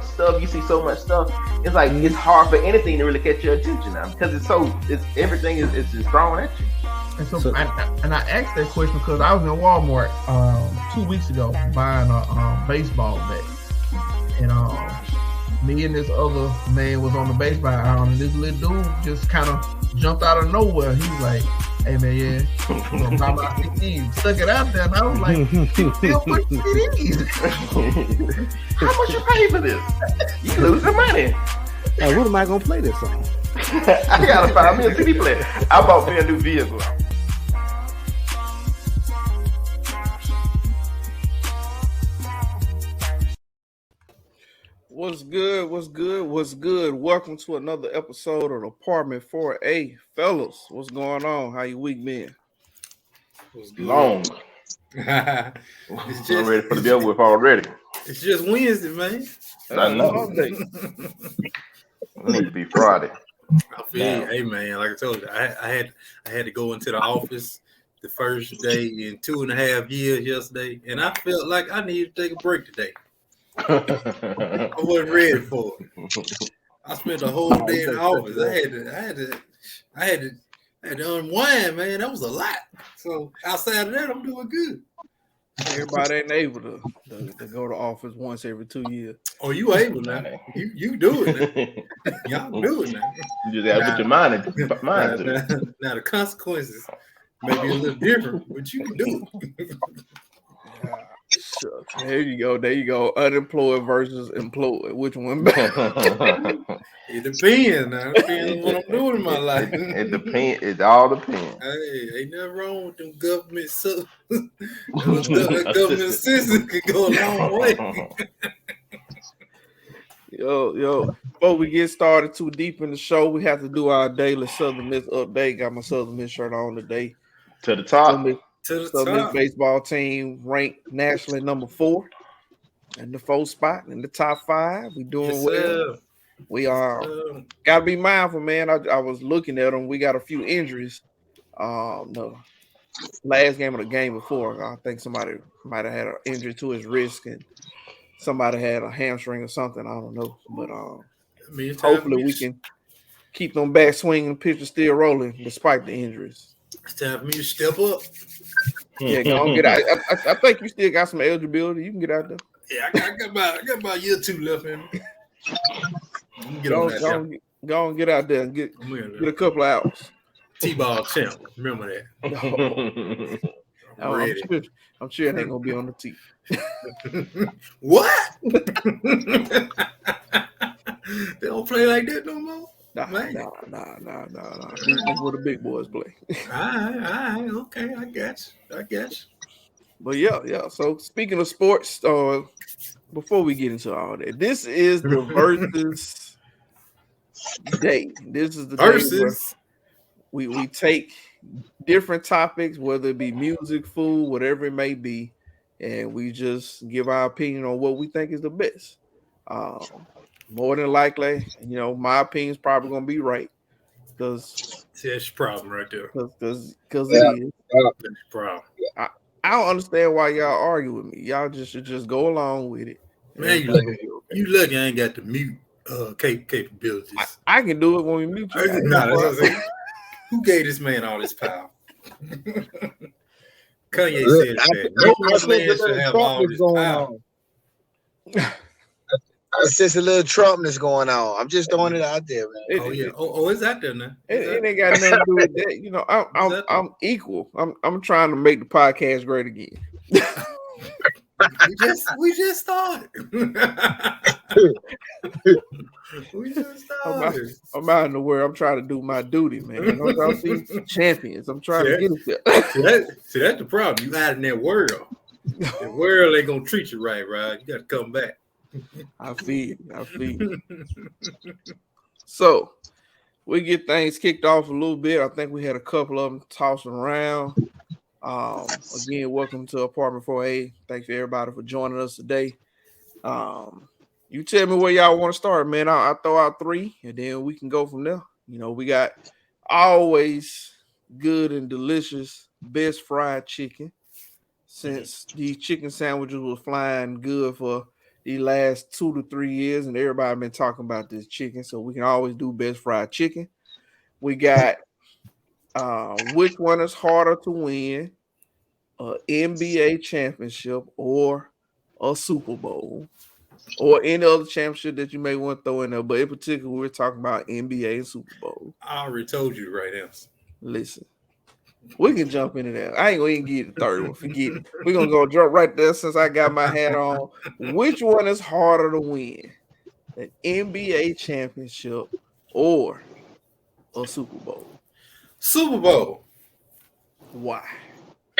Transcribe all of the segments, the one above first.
Stuff, you see so much stuff. It's like it's hard for anything to really catch your attention now because it's everything is just thrown at you. And I asked that question because I was in Walmart 2 weeks ago buying a baseball bat, and me and this other man was on the baseball aisle, and this little dude just kind of jumped out of nowhere. He's like, "Hey man, yeah, I'm gonna buy my CDs." Stuck it out there, and I was like, "Still put CDs? How much you pay for this? You losing money." Hey, when am I gonna play this song? I gotta find me a CD player. I bought me a new vehicle. What's good? What's good? What's good? Welcome to another episode of Apartment 4A. Fellas, what's going on? How your week been? What's good? Long. I'm ready for the bill with already. It's just Wednesday, man. I know. It needs to be Friday. I feel, hey man, like I told you, I had to go into the office the first day in 2.5 years yesterday, and I felt like I needed to take a break today. I wasn't ready for it. I spent the whole day in the office. I had to unwind, man. That was a lot. So outside of that, I'm doing good. Everybody ain't able to go to office once every 2 years. Oh, you able now? You do it now. Y'all do it now. You just gotta put your mind to it. Now the consequences may be a little different, but you can do it. There you go. Unemployed versus employed. Which one better? It depends. Now. It depends on what I'm doing in my life. It depends. It all depends. Hey, ain't nothing wrong with them government government assistance can go a long way. Yo, before we get started too deep in the show, we have to do our daily Southern Miss update. Got my Southern Miss shirt on today. To the top. Southern Miss baseball team ranked nationally number 4 in the 4th spot in the top 5. We doing well. We are gotta be mindful, man. I was looking at them. We got a few injuries. The last game of the game before, I think somebody might have had an injury to his wrist, and somebody had a hamstring or something. I don't know, but hopefully we can keep them back swinging, pitchers still rolling despite the injuries. It's time for me to step up. Yeah, go on, get out. I think you still got some eligibility. You can get out there. Yeah, I got about a year or 2 left in me. Go on, get out there and get a couple of hours. T-ball champ. Remember that. I'm sure it ain't gonna be on the tee. What? They don't play like that no more. Nah. That's where the big boys play. All right. Okay, I guess. But yeah. So speaking of sports, before we get into all that, this is the Verzuz day. This is the Verzuz. Day we take different topics, whether it be music, food, whatever it may be, and we just give our opinion on what we think is the best. More than likely, my opinion is probably gonna be right. Because that's your problem right there. Because it is. That's your problem. I don't understand why y'all argue with me. Y'all should just go along with it. Man, you lucky I ain't got the mute capabilities. I can do it when we mute you. That's what I'm saying. Who gave this man all this power? Kanye said that. No man should have all this power. It's just a little Trumpness going on. I'm just throwing it out there, man. It's out there now. It ain't got nothing to do with that. I'm equal. I'm trying to make the podcast great again. we just started. I'm out in the world. I'm trying to do my duty, man. I'm see champions. I'm trying to get it there. See, that's the problem. You out in that world. The world ain't gonna treat you right, right? You got to come back. I feel. So we get things kicked off a little bit. I think we had a couple of them tossing around. Again, welcome to Apartment 4A. Thanks for everybody for joining us today. You tell me where y'all want to start, man. I'll throw out 3, and then we can go from there. We got always good and delicious best fried chicken. Since these chicken sandwiches was flying good for the last 2 to 3 years, and everybody been talking about this chicken, so we can always do best fried chicken. We got which one is harder to win, an NBA championship or a Super Bowl, or any other championship that you may want to throw in there. But in particular, we're talking about NBA and Super Bowl. I already told you the right answer. Listen. We can jump into that. I ain't gonna even get the third one. Forget it. We're gonna go jump right there since I got my hat on. Which one is harder to win? An NBA championship or a Super Bowl? Super Bowl. Why?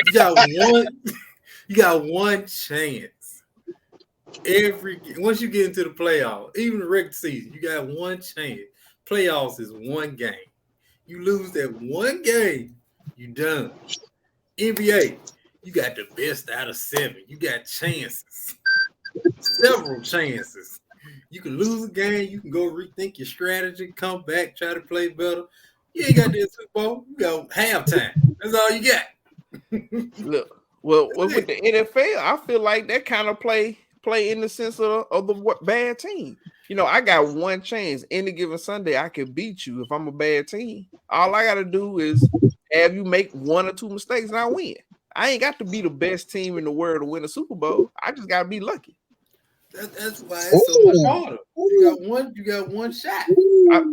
You got one chance. Once you get into the playoffs, even the regular season, you got one chance. Playoffs is one game. You lose that one game, you done. NBA, you got the best out of 7. You got chances. Several chances. You can lose a game. You can go rethink your strategy, come back, try to play better. You ain't got this Super Bowl. You got halftime. That's all you got. Look, well, with the NFL, I feel like that kind of play in the sense of the bad team. You know, I got one chance. Any given Sunday, I can beat you if I'm a bad team. All I got to do is have you make 1 or 2 mistakes and I win. I ain't got to be the best team in the world to win a Super Bowl. I just got to be lucky. That's why it's so much harder. You got one shot.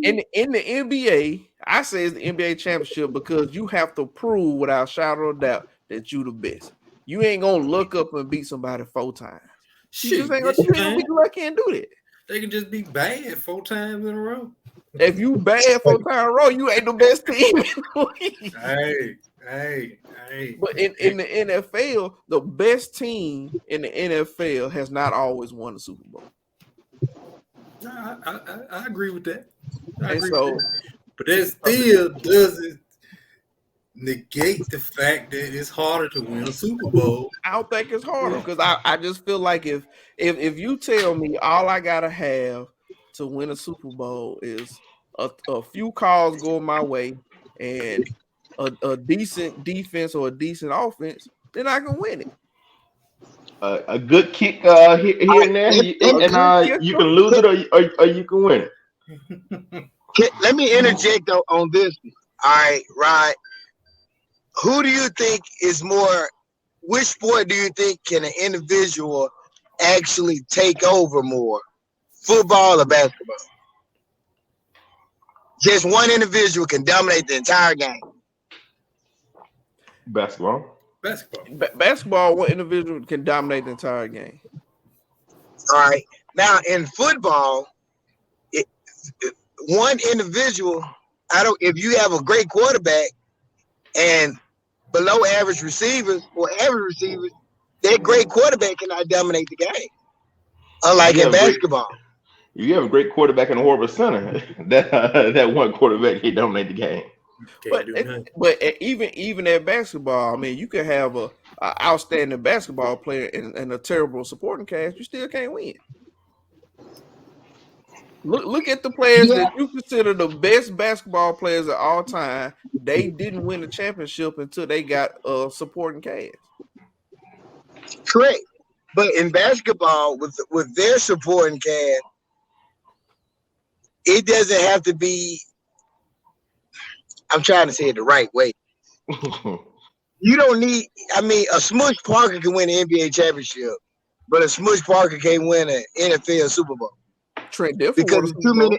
In the NBA, I say it's the NBA championship because you have to prove without a shadow of doubt that you the best. You ain't gonna look up and beat somebody 4 times. You just ain't gonna be lucky and do that. They can just be bad 4 times in a row. If you bad 4 times in a row, you ain't the best team in the league. Hey. But in the NFL, the best team in the NFL has not always won the Super Bowl. No, I agree with that. But that still doesn't negate the fact that it's harder to win a Super Bowl. I don't think it's harder because I just feel like if you tell me all I gotta have to win a Super Bowl is a few calls going my way and a decent defense or a decent offense, then I can win it. A good kick here and there, and you can lose it or you can win it. Let me interject on this. All right, Rod. Who do you think is more? Which sport do you think can an individual actually take over more? Football or basketball? Just one individual can dominate the entire game. Basketball. Basketball, one individual can dominate the entire game. All right. Now in football, one individual. If you have a great quarterback and below average receivers or average receivers, that great quarterback cannot dominate the game. Unlike in basketball. You have a great quarterback and a horrible center. That one quarterback can dominate the game. But even at basketball, I mean, you can have a outstanding basketball player and a terrible supporting cast. You still can't win. Look at the players that you consider the best basketball players of all time. They didn't win the championship until they got a supporting cast. Correct. But in basketball, with their supporting cast, it doesn't have to be. I'm trying to say it the right way. You don't need. I mean, a Smush Parker can win an NBA championship, but a Smush Parker can't win an NFL Super Bowl. Trent Dilfer because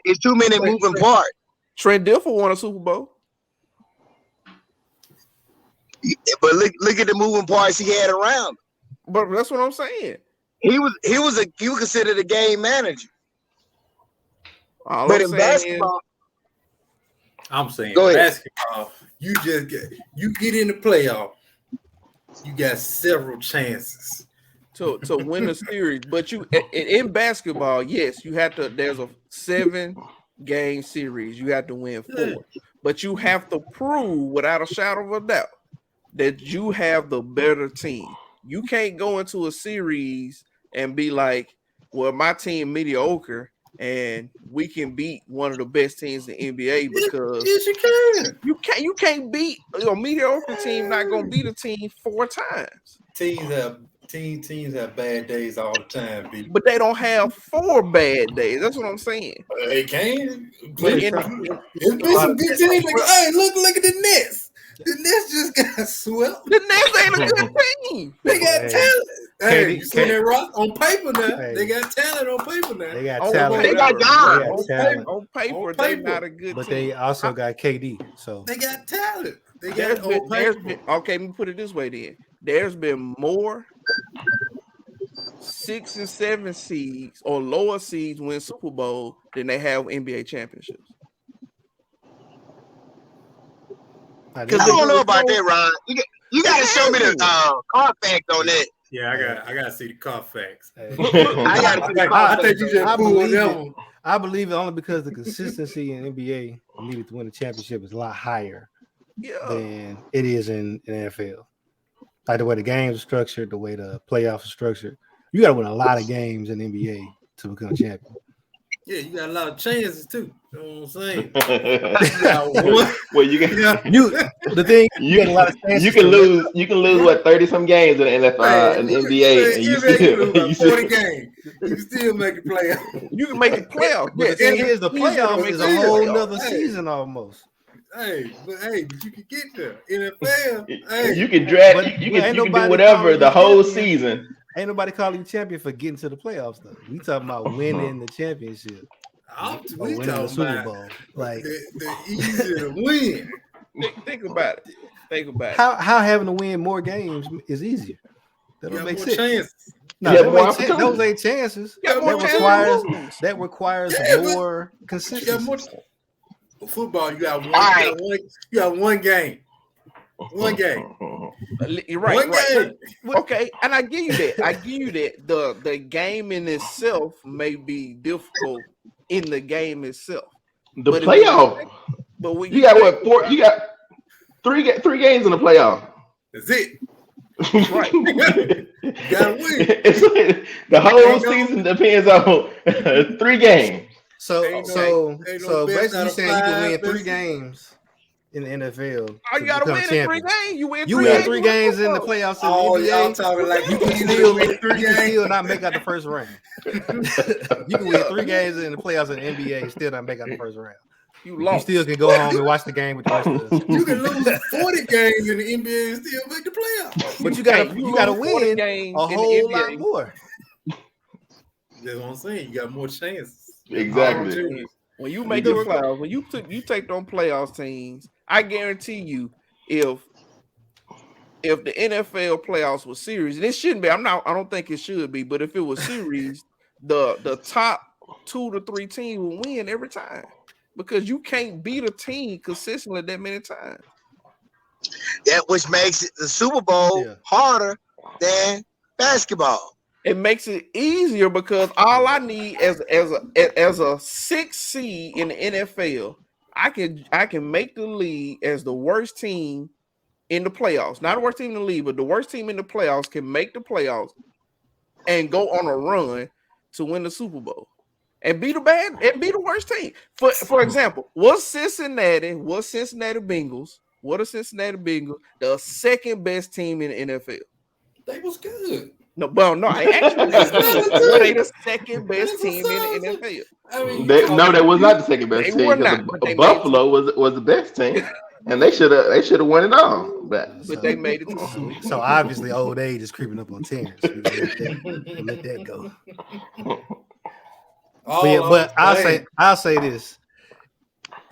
it's too many moving parts. Trent Dilfer won a Super Bowl. But look at the moving parts he had around him. But that's what I'm saying. He was considered a game manager. But in basketball, I'm saying basketball, you get in the playoff, you got several chances to win a series. But you in basketball, yes, you have to. There's a 7-game series. You have to win 4, but you have to prove without a shadow of a doubt that you have the better team. You can't go into a series and be like, "Well, my team mediocre." and we can beat one of the best teams in the NBA because yes, you can. You can't beat a mediocre team. Not gonna beat a team 4 times. Teams have bad days all the time, people. But they don't have 4 bad days. That's what I'm saying. They can. But It's been some good teams. Like, hey, look at the Nets. The Nets just got swept. The Nets ain't a good team. They got talent. Hey, you see that rock on paper now? Hey. They got talent on paper now. They got On talent. They got guys. On paper, they not a good But team. they also got KD. So They got talent. They There's got been, on there's paper. been, okay, let me put it this way then. There's been more 6 and 7 seeds or lower seeds win Super Bowl than they have NBA championships. I don't know about that, Ron. You got to show me the Carfax on that. Yeah, I gotta see the Carfax. I got to see the I Carfax. think you just I pulled believe that it. one. I believe it only because the consistency in NBA needed to win a championship is a lot higher Yeah. than it is in NFL. Like the way the games are structured, the way the playoffs are structured. You got to win a lot of games in the NBA to become champion. Yeah, you got a lot of chances too. You know what I'm saying? Well, you can The thing you get a lot of chances. you can lose what 30 some games in the NFL and the NBA, and you still 40 games. You still make the playoff. You can make the playoffs. But the thing is, the Easy to playoffs make is the a whole playoffs. nother season almost. Hey, but you can get there. NFL, hey, you can drag, But you ain't can do nobody whatever calling the you whole champion. season. Ain't nobody calling you champion for getting to the playoffs though. We talking about winning the championship, or we winning the talking Super about Bowl. Like the easy to win. Think about it. Think about it. how having to win more games is easier. That You don't got make more sense. chances. No, You have those more ain't those opportunities. ain't chances. You got more That requires Yeah, but more You got consistency. more. Football, you got one. right. You got one game. One game. You're right. One right. game. Okay, and I give you that. I give you that. The game in itself may be difficult in the game itself. The But if playoff. But when You got what? 4? You got three games in the playoff. That's it. Right. You gotta win. It's, the whole season depends on 3 games. So Ain't no best basically out you of saying you can win 3 5 best. games in the NFL. Oh, you gotta become win in champion. 3 games. You win You 3 win games. 3 games in the playoffs in Oh, the y'all NBA. talking like you You can can easily still, win you 3 can games. still not make out the first round. You can win 3 games in the playoffs in the NBA and still not make out the first round. You You lost. still can go home and watch the game with the rest of us. You can lose 40 games in the NBA and still make the playoffs. But you gotta lose 40 win games a in the whole lot NBA. more. That's what I'm saying. You got more chances. Exactly. When you make the playoffs, when you take them playoffs teams, I guarantee you, if the NFL playoffs was series, and it shouldn't be. I don't think it should be, but if it was series, the top 2 to 3 teams will win every time because you can't beat a team consistently that many times. That which makes the Super Bowl harder than basketball. It makes it easier because all I need as a 6 seed in the NFL, I can make the league as the worst team in the playoffs. Not the worst team in the league, but the worst team in the playoffs can make the playoffs and go on a run to win the Super Bowl and be the worst team. For example, was Cincinnati Bengals the second best team in the NFL? They was good. No, well, no, I actually were they the second best team in the NFL? I mean, That was not the second best They team. were 'Cause not, but they Buffalo was the best team, and they should have won it all. But they made it to the Super Bowl. So obviously old age is creeping up on Terrence. We can let that go. But I'll say this.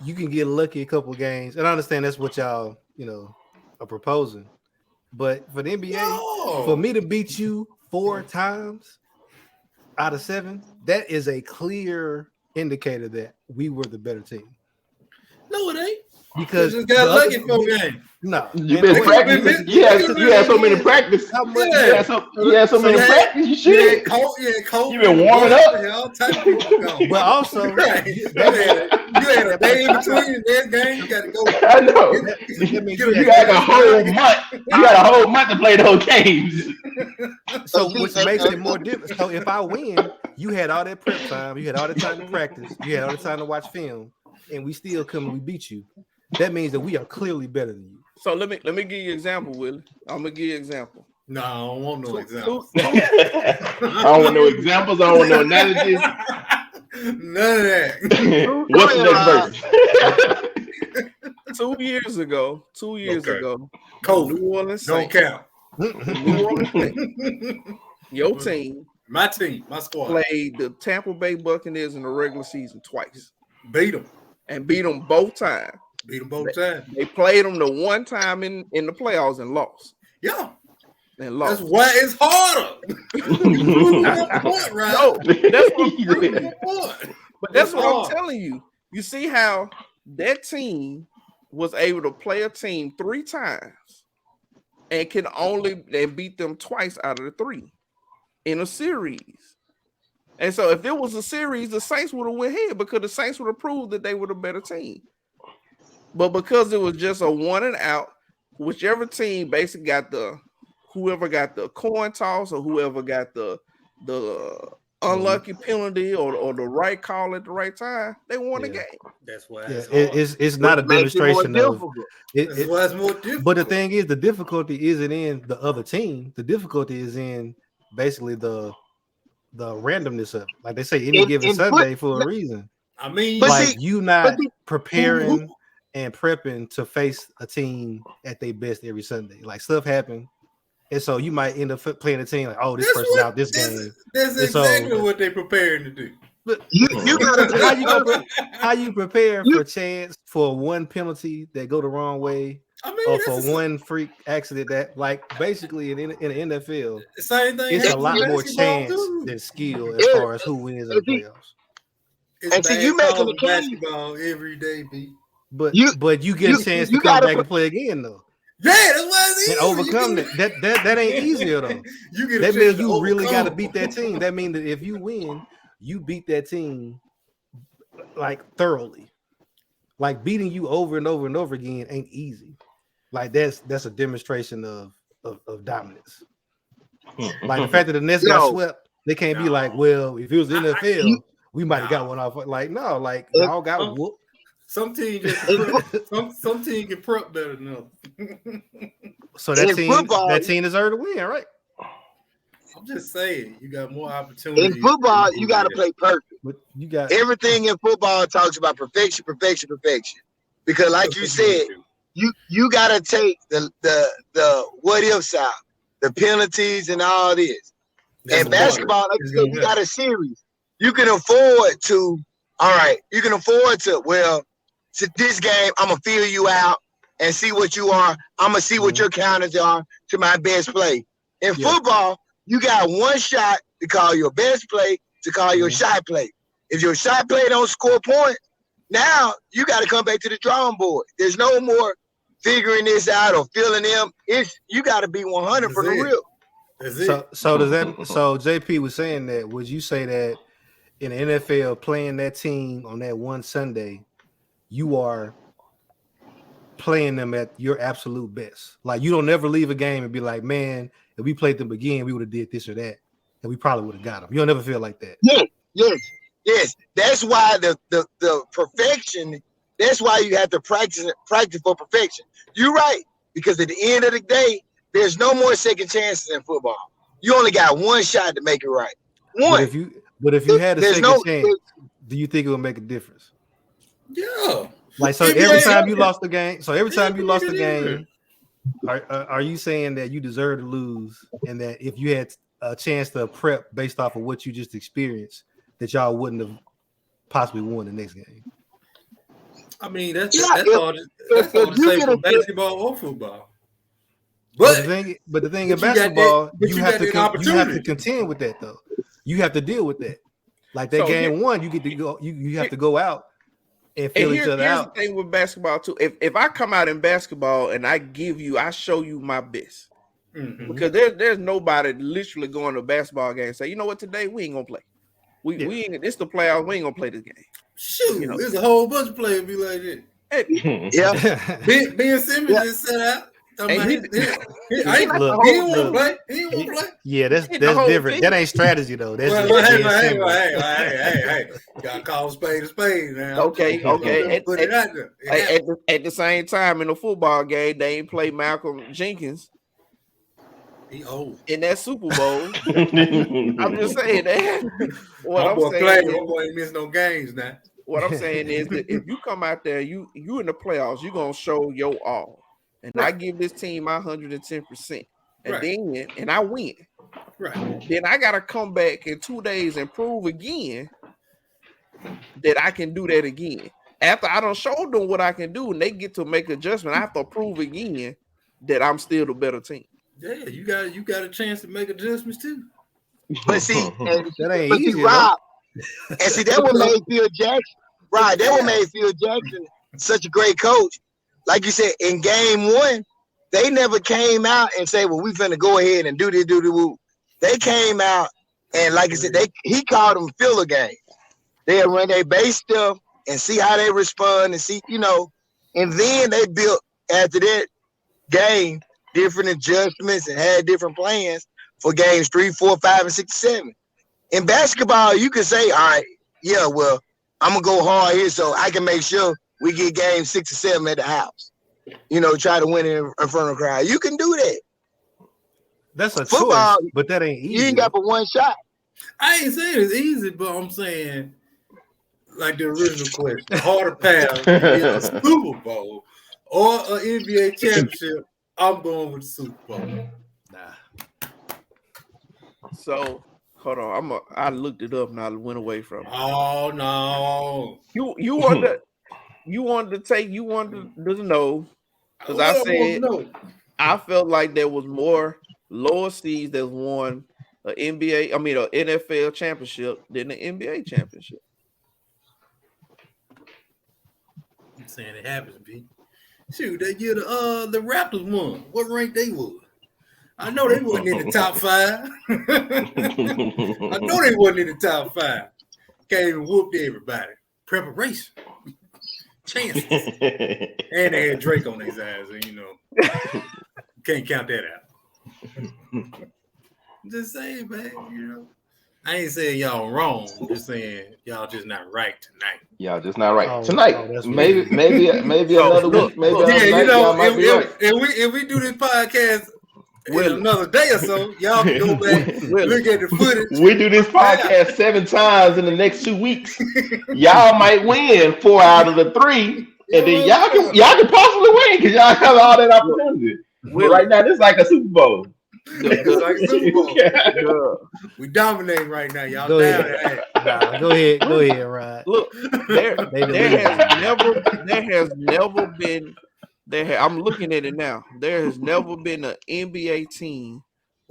You can get lucky a couple games, and I understand that's what y'all are proposing. But for the NBA, for me to beat you 4 times out of 7, that is a clear indicator that we were the better team. No, it ain't. Because you just got lucky 4 games. No, you been practicing. You had so many practice. You had so many practice. You should. You been warming up. But also, you had a day in between the next game. You got to go. I know. You got a whole month. You got a whole month to play those games. So which makes it more difficult. So if I win, you had all that prep time, you had all the time to practice, you had all the time to watch film, and we still come and we beat you. That means that we are clearly better than you. So let me give you an example, Willie. I'm gonna give you an example. No, I don't want no examples. I don't want no examples. I don't want no analogies. None of that. What's the next verse? 2 years ago, Kobe. New Orleans Don't Saints. count. New Orleans Saints. Your team, my squad, played the Tampa Bay Buccaneers in the regular season twice. Beat them both times. They played them the one time in the playoffs and lost. Yeah. And lost. That's why it's harder. Right? No, that's what I'm telling you. You see how that team was able to play a team 3 times and beat them twice out of the 3 in a series. And so if it was a series, the Saints would have went ahead because the Saints would have proved that they were the better team. But because it was just a 1 and out, whichever team basically got whoever got the coin toss or whoever got the unlucky penalty or the right call at the right time, they won the game. That's why it's not a demonstration of that's why it's more difficult. But the thing is, the difficulty isn't in the other team. The difficulty is in basically the randomness of it. Like they say, any given Sunday for a reason. I mean, you not preparing and prepping to face a team at their best every Sunday. Like stuff happen. And so you might end up playing a team like, oh, this person's out this game. That's exactly what they're preparing to do. But you gotta how you prepare for a chance for one penalty that go the wrong way, or for one freak accident that, like, basically in the NFL, same thing. It's a lot more chance than skill as far as who wins in the playoffs. And so you making the basketball every day, B. But you get a chance to come back and play again though. Yeah, that's why it's easy. And overcome that ain't easier though. That means you really got to beat that team. That means that if you win, you beat that team like thoroughly. Like beating you over and over and over again ain't easy. Like that's a demonstration of dominance. Like the fact that the Nets got swept, they can't be like, well, if it was the NFL, we might have got one off. Like no, like y'all got whooped. Some team can prep better than others. So that team deserved to win, right? I'm just saying, you got more opportunity. In football, you got to play perfect. But you got everything in football talks about perfection. Because, like you said, you got to take the what ifs out, the penalties, and all this. And basketball, like you said, you got a series. You can afford to. All right, you can afford to. Well, to this game, I'm gonna feel you out and see what you are. I'm gonna see what your counters are to my best play. In football, you got one shot to call your best play, to call your shot play. If your shot play don't score points, now you got to come back to the drawing board. There's no more figuring this out or feeling them. You got to be 100 for the real. So does that? So JP was saying that. Would you say that in the NFL, playing that team on that one Sunday, you are playing them at your absolute best? Like you don't never leave a game and be like, man, if we played them again, we would have did this or that, and we probably would have got them. You don't never feel like that. Yes. That's why the perfection. That's why you have to practice for perfection. You're right, because at the end of the day, there's no more second chances in football. You only got one shot to make it right. One. But if you had a second chance, do you think it would make a difference? Yeah. Like so, every time you lost the game. So every time you lost the game, are you saying that you deserve to lose, and that if you had a chance to prep based off of what you just experienced, that y'all wouldn't have possibly won the next game? I mean, that's all the same for basketball or football. But the thing in basketball, you have to contend with that though. You have to deal with that. Like that game one, you get to go. You have to go out and feel each other out. Here's the thing with basketball too. If I come out in basketball and I show you my best, because there's nobody literally going to a basketball game and say, you know what, today we ain't gonna play. We ain't. It's the playoffs. We ain't gonna play this game. Shoot, there's a whole bunch of players be like that. Yeah, Ben Simmons just set out He didn't want to play. He didn't want to play. Yeah, that's different. That ain't strategy though. That's hey. Gotta call a spade now. Okay. Put it out there. At the same time, in a football game, they ain't play Malcolm Jenkins. He old in that Super Bowl. I'm just saying that. My boy ain't miss no games now. What I'm saying is that if you come out there, you in the playoffs, you're gonna show your all. And I give this team my 110%. And then I win. Right. Then I gotta come back in 2 days and prove again that I can do that again. After I done showed them what I can do and they get to make adjustment, I have to prove again that I'm still the better team. Yeah, you got a chance to make adjustments too. But see, that ain't easy, Rob, and see that what made Phil Jackson, right? That what made Phil Jackson such a great coach. Like you said, in game one, they never came out and say, "Well, we finna go ahead and do this, do the woo." They came out and, like I said, he called them filler games. They run their base stuff and see how they respond and see, and then they built after that game different adjustments and had different plans for games 3, 4, 5, and 6, 7. In basketball, you can say, all right, yeah, well, I'm gonna go hard here so I can make sure we get game 6 or 7 at the house. Try to win it in front of the crowd. You can do that. That's a football, choice, but that ain't easy. You ain't got but one shot. I ain't saying it's easy, but I'm saying, like the original question, harder path to get a Super Bowl or an NBA championship. I'm going with the Super Bowl. Nah. So hold on, I looked it up and I went away from it. Oh no! You wanted to know because I said I felt like there was more lower seeds that won an NFL championship than the NBA championship. I'm saying it happens, B. Shoot, that year the Raptors won. What rank they was? I know they wasn't in the top 5. I know they wasn't in the top 5. Came and whooped everybody. Preparation. Chances. And they had Drake on their eyes, and can't count that out. Just saying, man, I ain't saying y'all wrong. I'm just saying y'all just not right tonight. Y'all just not right tonight. Maybe another week. Maybe if we do this podcast in another day or so, y'all can go back look at the footage. We do this podcast 7 times in the next 2 weeks. Y'all might win 4 out of the 3, and then y'all can possibly win because y'all have all that opportunity. But right now, this is like a Super Bowl. We dominating right now, y'all. Go ahead, Rod. Look, there has never been. I'm looking at it now. There has never been an NBA team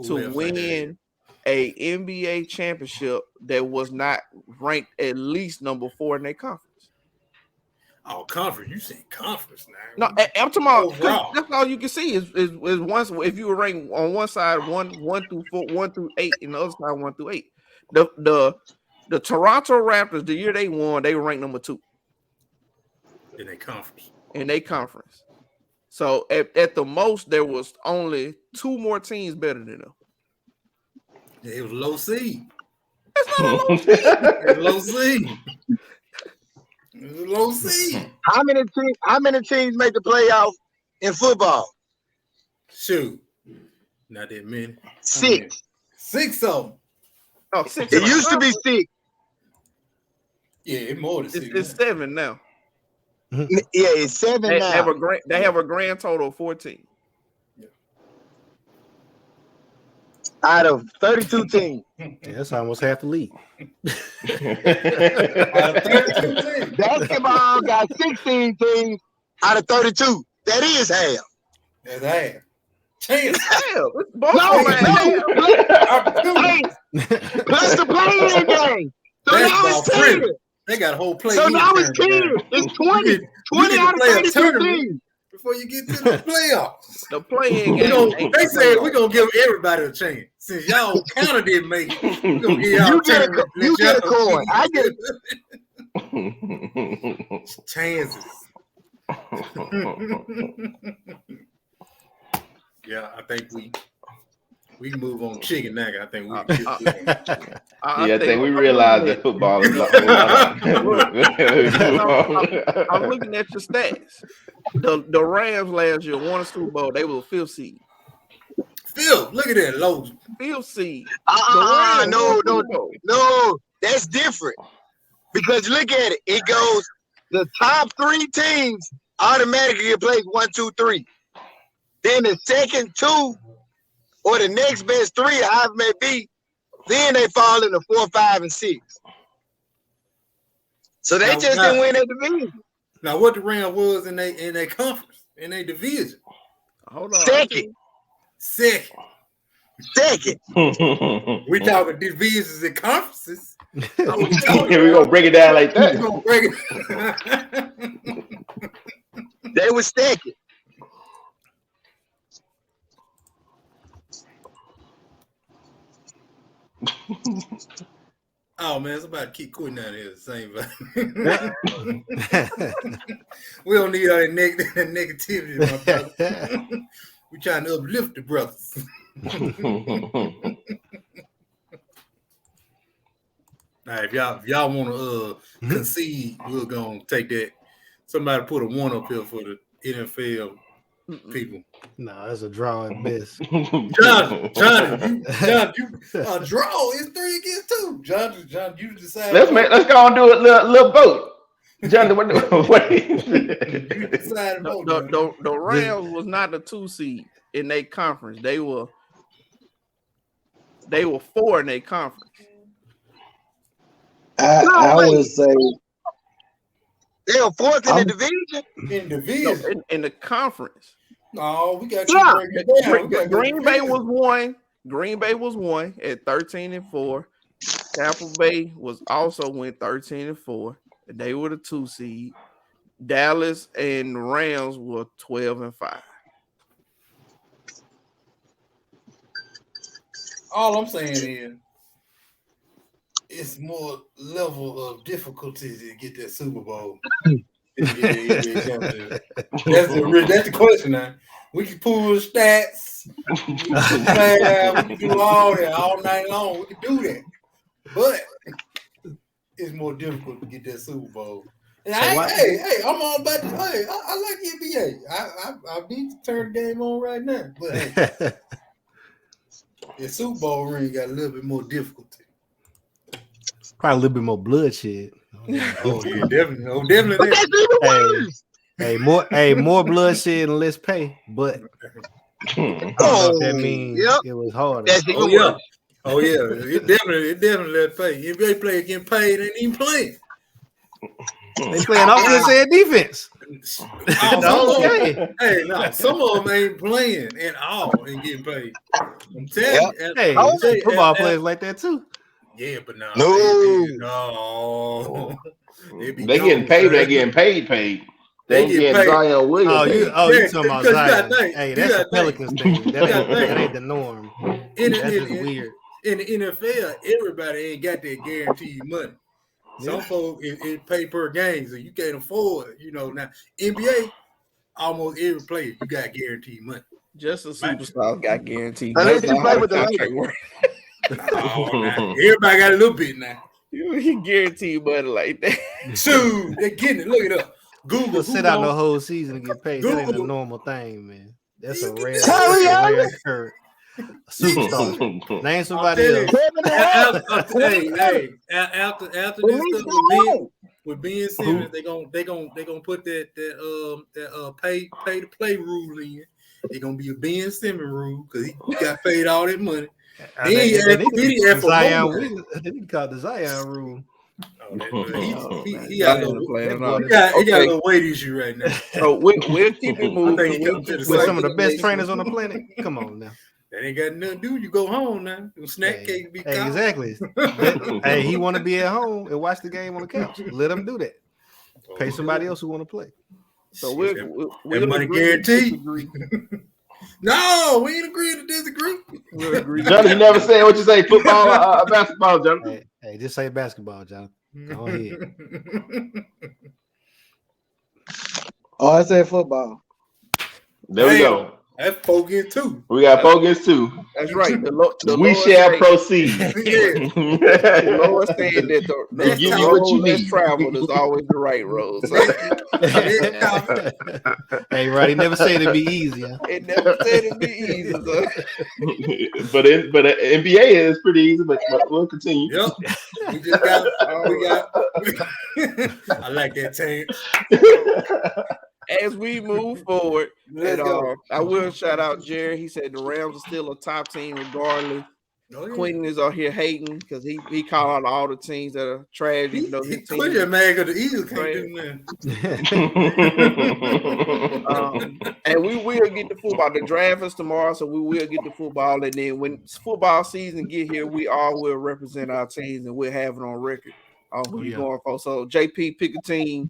to win a NBA championship that was not ranked at least number 4 in their conference. Oh, conference! You saying conference now? No, I'm talking about. That's all you can see is once if you were ranked on one side 1 through 4, 1 through 8, and the other side 1 through 8. The Toronto Raptors, the year they won, they were ranked number 2 in their conference. So at the most, there was only 2 more teams better than them. Yeah, it was low seed. It's not a low seed. It's low seed. It was a low seed. How many teams make the playoffs in football? Shoot, not that many. 6. 6 of them. Oh, 6. It used to be 6. Yeah, it's more than 6. It's 7 now. Yeah, it's 7 now. They have a grand total of 14. Out of 32 teams. Yeah, that's almost half the league. Basketball got 16 teams out of 32. That is half. That's half. Chance. Plus the playing game. So now it's 10. They got a whole play. So now it's 10. It's 20. 20 out of 32 teams. Before you get to the playoffs. The playing game. They said we're going to give everybody a chance. Since y'all counter didn't make it, we're going to give y'all you get a coin. I get chances. Yeah, I think we can move on chicken now. I think we. I think we realized that football is not. I'm looking at your stats. The Rams last year won a Super Bowl. They were 5th seed. Phil, look at that low 5th seed. No, that's different. Because look at it. It goes the top 3 teams automatically get placed 1, 2, 3. Then the second 2 or the next best 3, however it may be, then they fall into 4, 5, and 6. So they just didn't win that division. Now, what the Rams was in their conference, in their division? Hold on. Second. We talking divisions and conferences. We're gonna break it down like that. We're gonna break it. They were second. Oh man, somebody keep quitting down here at the same time. We don't need all that negativity, my brother. We trying to uplift the brothers. Now, if y'all want to concede, we're gonna take that. Somebody put a 1 up here for the NFL people. No, that's a draw at best. John, you a draw is 3 against 2. John, you decide. Let's go and do a little vote. John, what? You decide the Rams was not the 2 seed in their conference. They were 4 in their conference. I would say they were 4th in the division. No, in the conference. No, we got to Green Bay was 1. Green Bay was 1 at 13-4. Tampa Bay was also went 13-4. They were the 2 seed. Dallas and Rams were 12-5. All I'm saying is it's more level of difficulty to get that Super Bowl. That's the question now. We can pull the stats. We can do all that all night long. We can do that. But it's more difficult to get that Super Bowl. And I'm all about this. Hey, I like NBA. I need to turn the game on right now. But hey, the Super Bowl ring got a little bit more difficulty. Probably a little bit more bloodshed. Oh, yeah, definitely. More bloodshed and less pay, but that means it was harder. Oh yeah, it definitely let pay. NBA players getting paid, ain't even playing. They playing offense and defense. Some of them ain't playing at all and getting paid. I'm telling you, football players like that too. Yeah, but no. They getting paid. They getting paid. They getting paid. Zion Williams. You talking about Zion? Hey, that's a Pelicans thing. That ain't the norm. That's just weird. In the NFL, everybody ain't got that guaranteed money. Some folks it pay per game, so you can't afford. Now NBA, almost every player you got guaranteed money. Just a superstar got guaranteed. Unless you play with the Lakers. Everybody got a little bit now. You guarantee money like that. Shoot, they're getting it. Look it up. Google sit out the whole season and get paid. That ain't a normal thing, man. That's a rare occurrence. Superstar. Name somebody else. After this stuff with Ben Simmons, they gonna put that pay to play rule in. It's gonna be a Ben Simmons rule because he got paid all that money. They call the Zion rule. He got a little weight issue right now. So we'll keep it moving with some of the best trainers on the planet. Come on now. That ain't got nothing to do. You go home now. Snack cake be exactly. He want to be at home and watch the game on the couch. Let him do that. Pay somebody else who want to play. So we're money guaranteed. No, we ain't agree to disagree. Johnny, you never said what you say. Football, basketball, Johnny. Hey, just say basketball, Johnny. Go ahead. I said football. There we go. That's 4 against 2. We got 4 against 2. That's right. We shall proceed. The Lord said that the give you what you less need. traveled is always the right road. So Hey, right. He never said it'd be easy. Huh? it never said it'd be easy. So. but NBA is pretty easy. But we'll continue. Yep. We just got. I like that team. As we move forward, I will shout out Jerry. He said the Rams are still a top team regardless. Quentin is out here hating because he called out all the teams that are trash. Even though his team Quentin mad because the Eagles can't do nothing. And we will get the football. The draft is tomorrow, so we will get the football. And then when football season get here, we all will represent our teams and we'll have it on record. Who you going for? So JP, pick a team.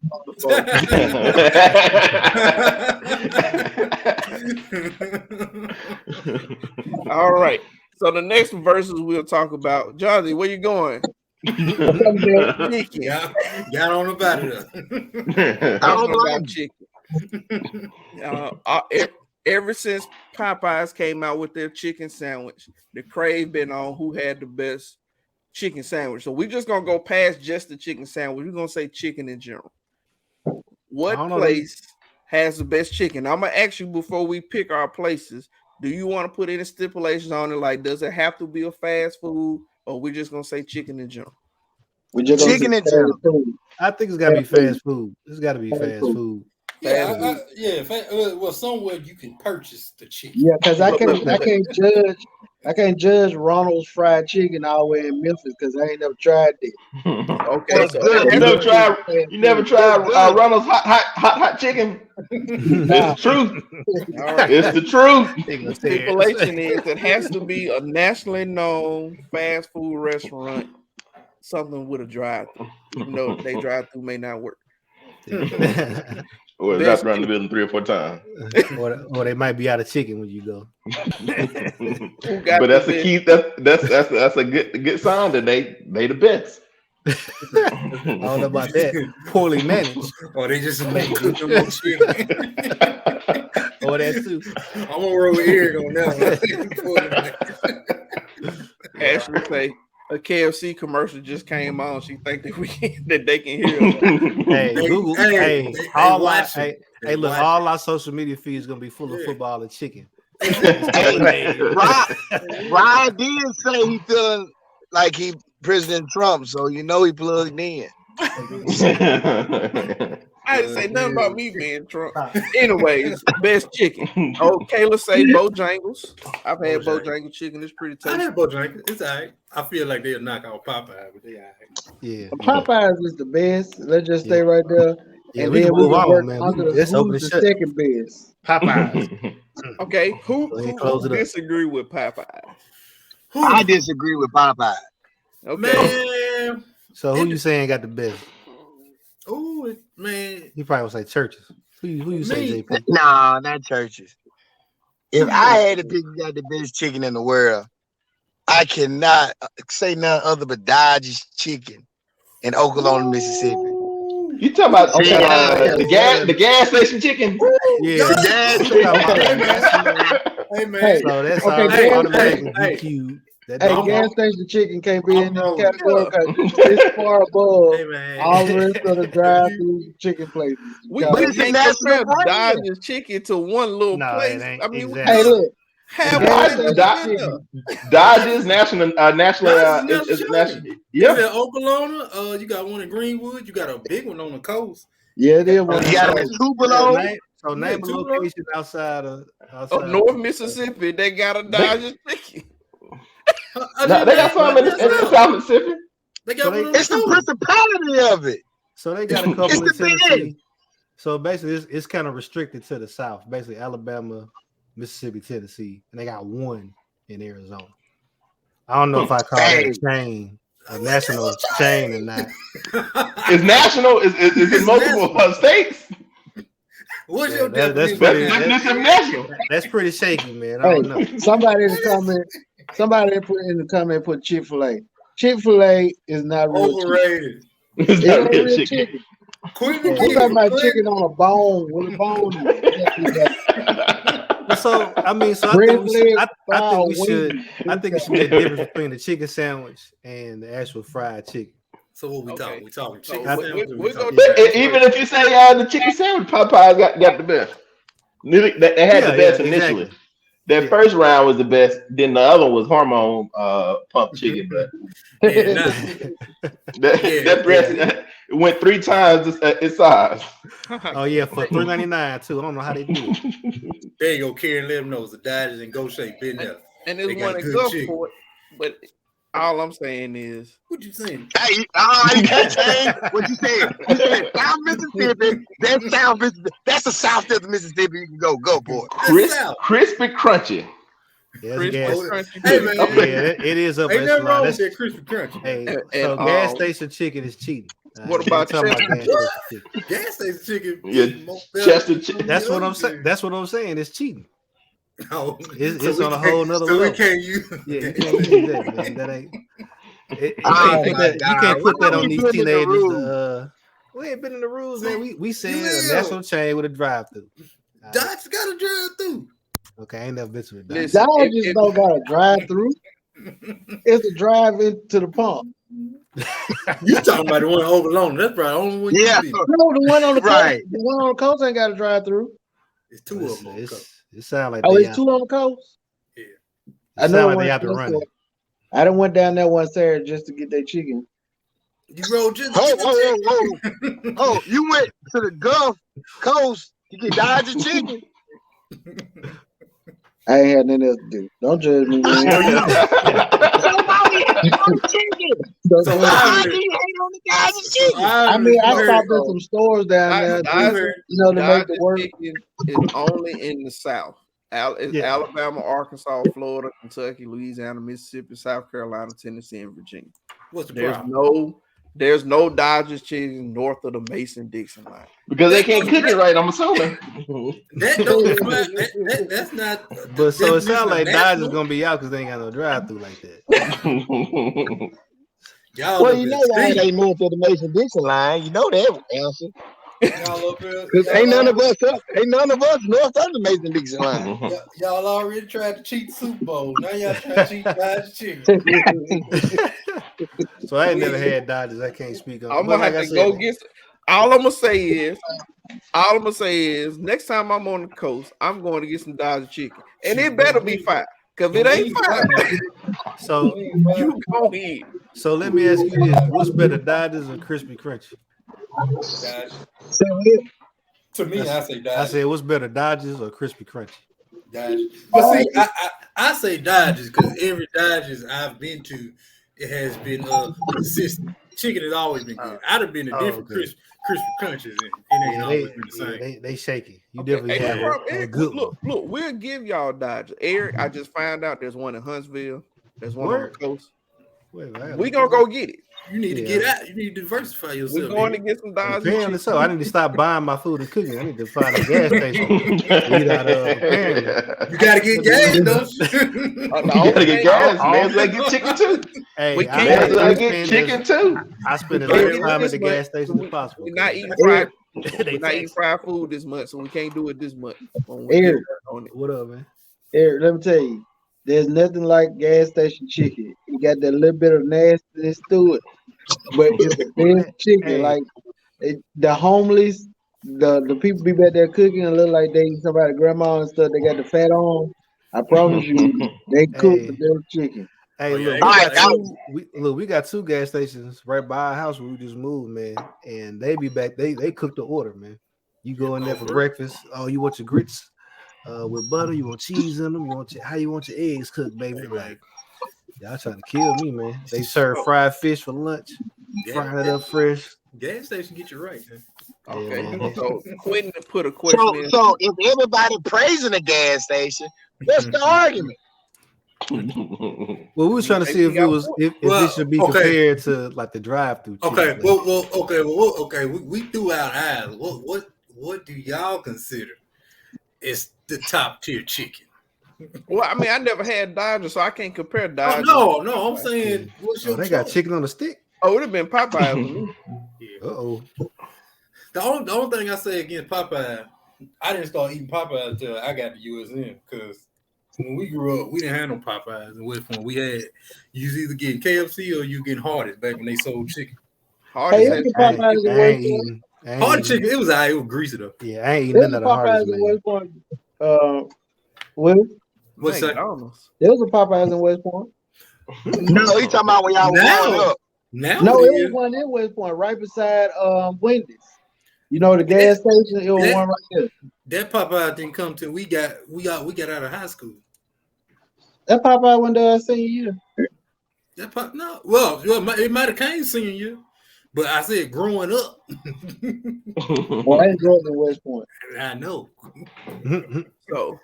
All right. So the next verses we'll talk about. Johnny, where you going? Got on about it. I don't like chicken. Ever since Popeyes came out with their chicken sandwich, the crave been on who had the best chicken sandwich. So we're just gonna go past just the chicken sandwich. We're gonna say chicken in general. What place has the best chicken? I'm gonna ask you before we pick our places. Do you want to put any stipulations on it? Like, does it have to be a fast food, or we're just gonna say chicken in general? We're just chicken in general. I think it's gotta be fast food. It's gotta be fast food. Well, somewhere you can purchase the chicken. Yeah, because I can't judge Ronald's fried chicken all the way in Memphis because I ain't never tried it. Okay, so you never tried Ronald's hot chicken. It's the truth. Right. It's the truth. The stipulation is it has to be a nationally known fast food restaurant, something with a drive-through. Even though they drive-through may not work. Or that's around the building 3 or 4 times. or they might be out of chicken when you go. But that's a key. That's a good sign that they the best. I don't know about that. Poorly managed. Or they just make good chicken. Or that too. I'm gonna roll Eric on that one. Ashley say a KFC commercial just came on. She think that they can hear us. Hey, Google. All our social media feeds gonna be full of football and chicken. Ryan did say he feeling like he President Trump, so you know he plugged in. I didn't say nothing about me being Trump. Anyways, best chicken. Oh, Kayla say Bojangles. I've had Bojangles chicken. It's pretty tasty. I had Bojangles. It's all right. I feel like they'll knock out Popeyes, but they all right. Yeah. Popeyes is the best. Let's just stay right there. Yeah, and we then can move on, man. Let's open the second best. Popeyes. Okay, who disagree with Popeyes? I disagree with Popeyes. Okay. Man. So who you saying got the best? Oh man, you probably would say Churches. Who you say, JP? Nah, not Churches. If I had to pick who got the best chicken in the world, I cannot say none other but Dodge's Chicken in Oklahoma, Mississippi. You talking about the gas station chicken? Yeah, the gas station. Hey man, so that's automatically DQ. Gas station chicken can't be in this category because it's far above all the rest of the drive-through chicken places. We can't compare Dodge's chicken to one little place. I mean, hey, look. Dodge's national. Yeah, in Oklahoma. You got one in Greenwood. You got a big one on the coast. Yeah, there was. You got them in Tupelo. So name a location outside of North Mississippi. They got a Dodge's chicken. They got some in South Mississippi. It's the principality of it. So they got a couple in Tennessee. So basically, it's kind of restricted to the South. Basically, Alabama, Mississippi, Tennessee, and they got one in Arizona. I don't know if I call it a national chain or not. It's national. Is it multiple states? What's your that's pretty shaky, man. I don't know. Somebody in the comment put Chick-fil-A. Chick-fil-A is not real overrated. It's not real chicken. I'm talking about chicken on a bone with a bone. So I mean, so I think we should. I think it should be a difference between the chicken sandwich and the actual fried chicken. So what we talking? We talking chicken sandwich? Even if you say the chicken sandwich, Popeyes got the best. They had the best initially. Exactly. That first round was the best. Then the other was hormone pump chicken, but that breast went 3 times its size. Oh yeah, for $3.99 too. I don't know how they do it. There you go, Karen. Let them know it's the Dodgers in go shape. Been there, and there's one in Gulfport. But all I'm saying is, what you saying? Hey, you can't change what you said. You said South Mississippi. That's South Mississippi. That's the south of Mississippi. You can go, boy. Crispy, crunchy. Yeah, crunchy. Hey man, it is up. Ain't nothing wrong with that crispy crunchy. Hey, so gas station chicken is cheating. What about gas station chicken? Yeah, Chester chicken. That's what I'm saying. That's what I'm saying. It's cheating. No, it's on a whole nother level. We can't use. Yeah, you can't use that, man. That ain't. You can't put that on these teenagers. We ain't been in the rules, man. We said a national chain with a drive-through. Dodge got a drive-through. Okay, I ain't never been to a drive-through. Dodge just don't got a drive-through. It's a drive into the pump. You talking about the one over long? That's probably the only one. Yeah, no, the one on the coast. The one on the coast ain't got a drive-through. It's 2 of them. It sounds like it's 2 on the coast. Yeah, I know like they have to run. I done went down there one Saturday just to get their chicken. You rode just. Oh, you went to the Gulf Coast to get Dodger chicken. I ain't had nothing else to do. Don't judge me, man. I mean, I stopped at some stores down there, to make it work. It's only in the South. Alabama, Arkansas, Florida, Kentucky, Louisiana, Mississippi, South Carolina, Tennessee, and Virginia. What's the problem? There's no Dodgers chicken north of the Mason-Dixon line because they can't cook it right. I'm assuming that's not. But so it sounds like Dodgers gonna be out because they ain't got no drive-through like that. Well, you know why they north of the Mason-Dixon line. You know that answer. Because ain't none of us north of the Mason-Dixon line. Y'all already tried to cheat the Super Bowl. Now y'all trying to cheat Dodger chicken. So I ain't never had Dodgers. I can't speak on. I'm gonna have to go get. All I'm gonna say is, next time I'm on the coast, I'm going to get some Dodger chicken, and it better be fire. Cause it ain't fire. So you go ahead. So let me ask you this: what's better, Dodgers or Crispy Crunchy? To me, I say Dodgers. I said, what's better, Dodgers or Crispy Crunchy? Dodgers. But see, I say Dodgers because every Dodgers I've been to, it has been consistent. Chicken has always been good. I'd have been a different crispy crunches, and it ain't always been the same. They shaky. You definitely have a good look. We'll give y'all Dodgers. Eric, I just found out there's one in Huntsville. There's one on the coast. We gonna go get it. You need to get out. You need to diversify yourself. We're going to get some Dodgers. So I need to stop buying my food and cooking. I need to find a gas station. You gotta get gas, don't you? You gotta get gas, man. Let's get chicken too. Hey, we can't get chicken too. I spend as much time at the gas station as possible. We're not eating fried. We're not eating fried food this much, so we can't do it this much. Eric, what up, man? Eric, let me tell you, there's nothing like gas station chicken. You got that little bit of nastiness to it, but it's the best chicken. Hey. Like the homeless, the people be back there cooking and look like they somebody grandma and stuff. They got the fat on. I promise you, they cook the best chicken. Hey, look, we got 2 gas stations right by our house where we just moved, man. And they be back. They cook the order, man. You go in there for breakfast. Oh, you want your grits with butter? You want cheese in them? How you want your eggs cooked, baby? Like, y'all trying to kill me, man. They serve fried fish for lunch, frying it up fresh. Gas station get you right, man. Okay, yeah, so Quentin put a question in. So if everybody praising the gas station, what's the argument? Well, we was trying to see if it should be compared to like the drive-through. Okay, okay. We threw out eyes. What do y'all consider is the top tier chicken? Well, I mean, I never had Dodger, so I can't compare Dodger. No, I'm saying, what's your they got chicken on the stick. Oh, it would have been Popeyes. Yeah. The only thing I say against Popeye I didn't start eating Popeyes until I got to USM because when we grew up, we didn't have no Popeyes in West Point. We had you was either getting KFC or you getting Hardee's back when they sold chicken. Hardee's chicken. It was it was greasy though. Yeah, I ain't eating none of the Hardee's, man. West Point. What's that? There was a Popeyes in West Point. No, he talking about when y'all was up. Now no, it was one in West Point, right beside Wendy's. You know the gas station. It was one right there. That Popeye didn't come till we got out of high school. That Popeye went there senior year. It might have came senior year, but I said growing up. Well, I ain't growing in West Point. I know. So,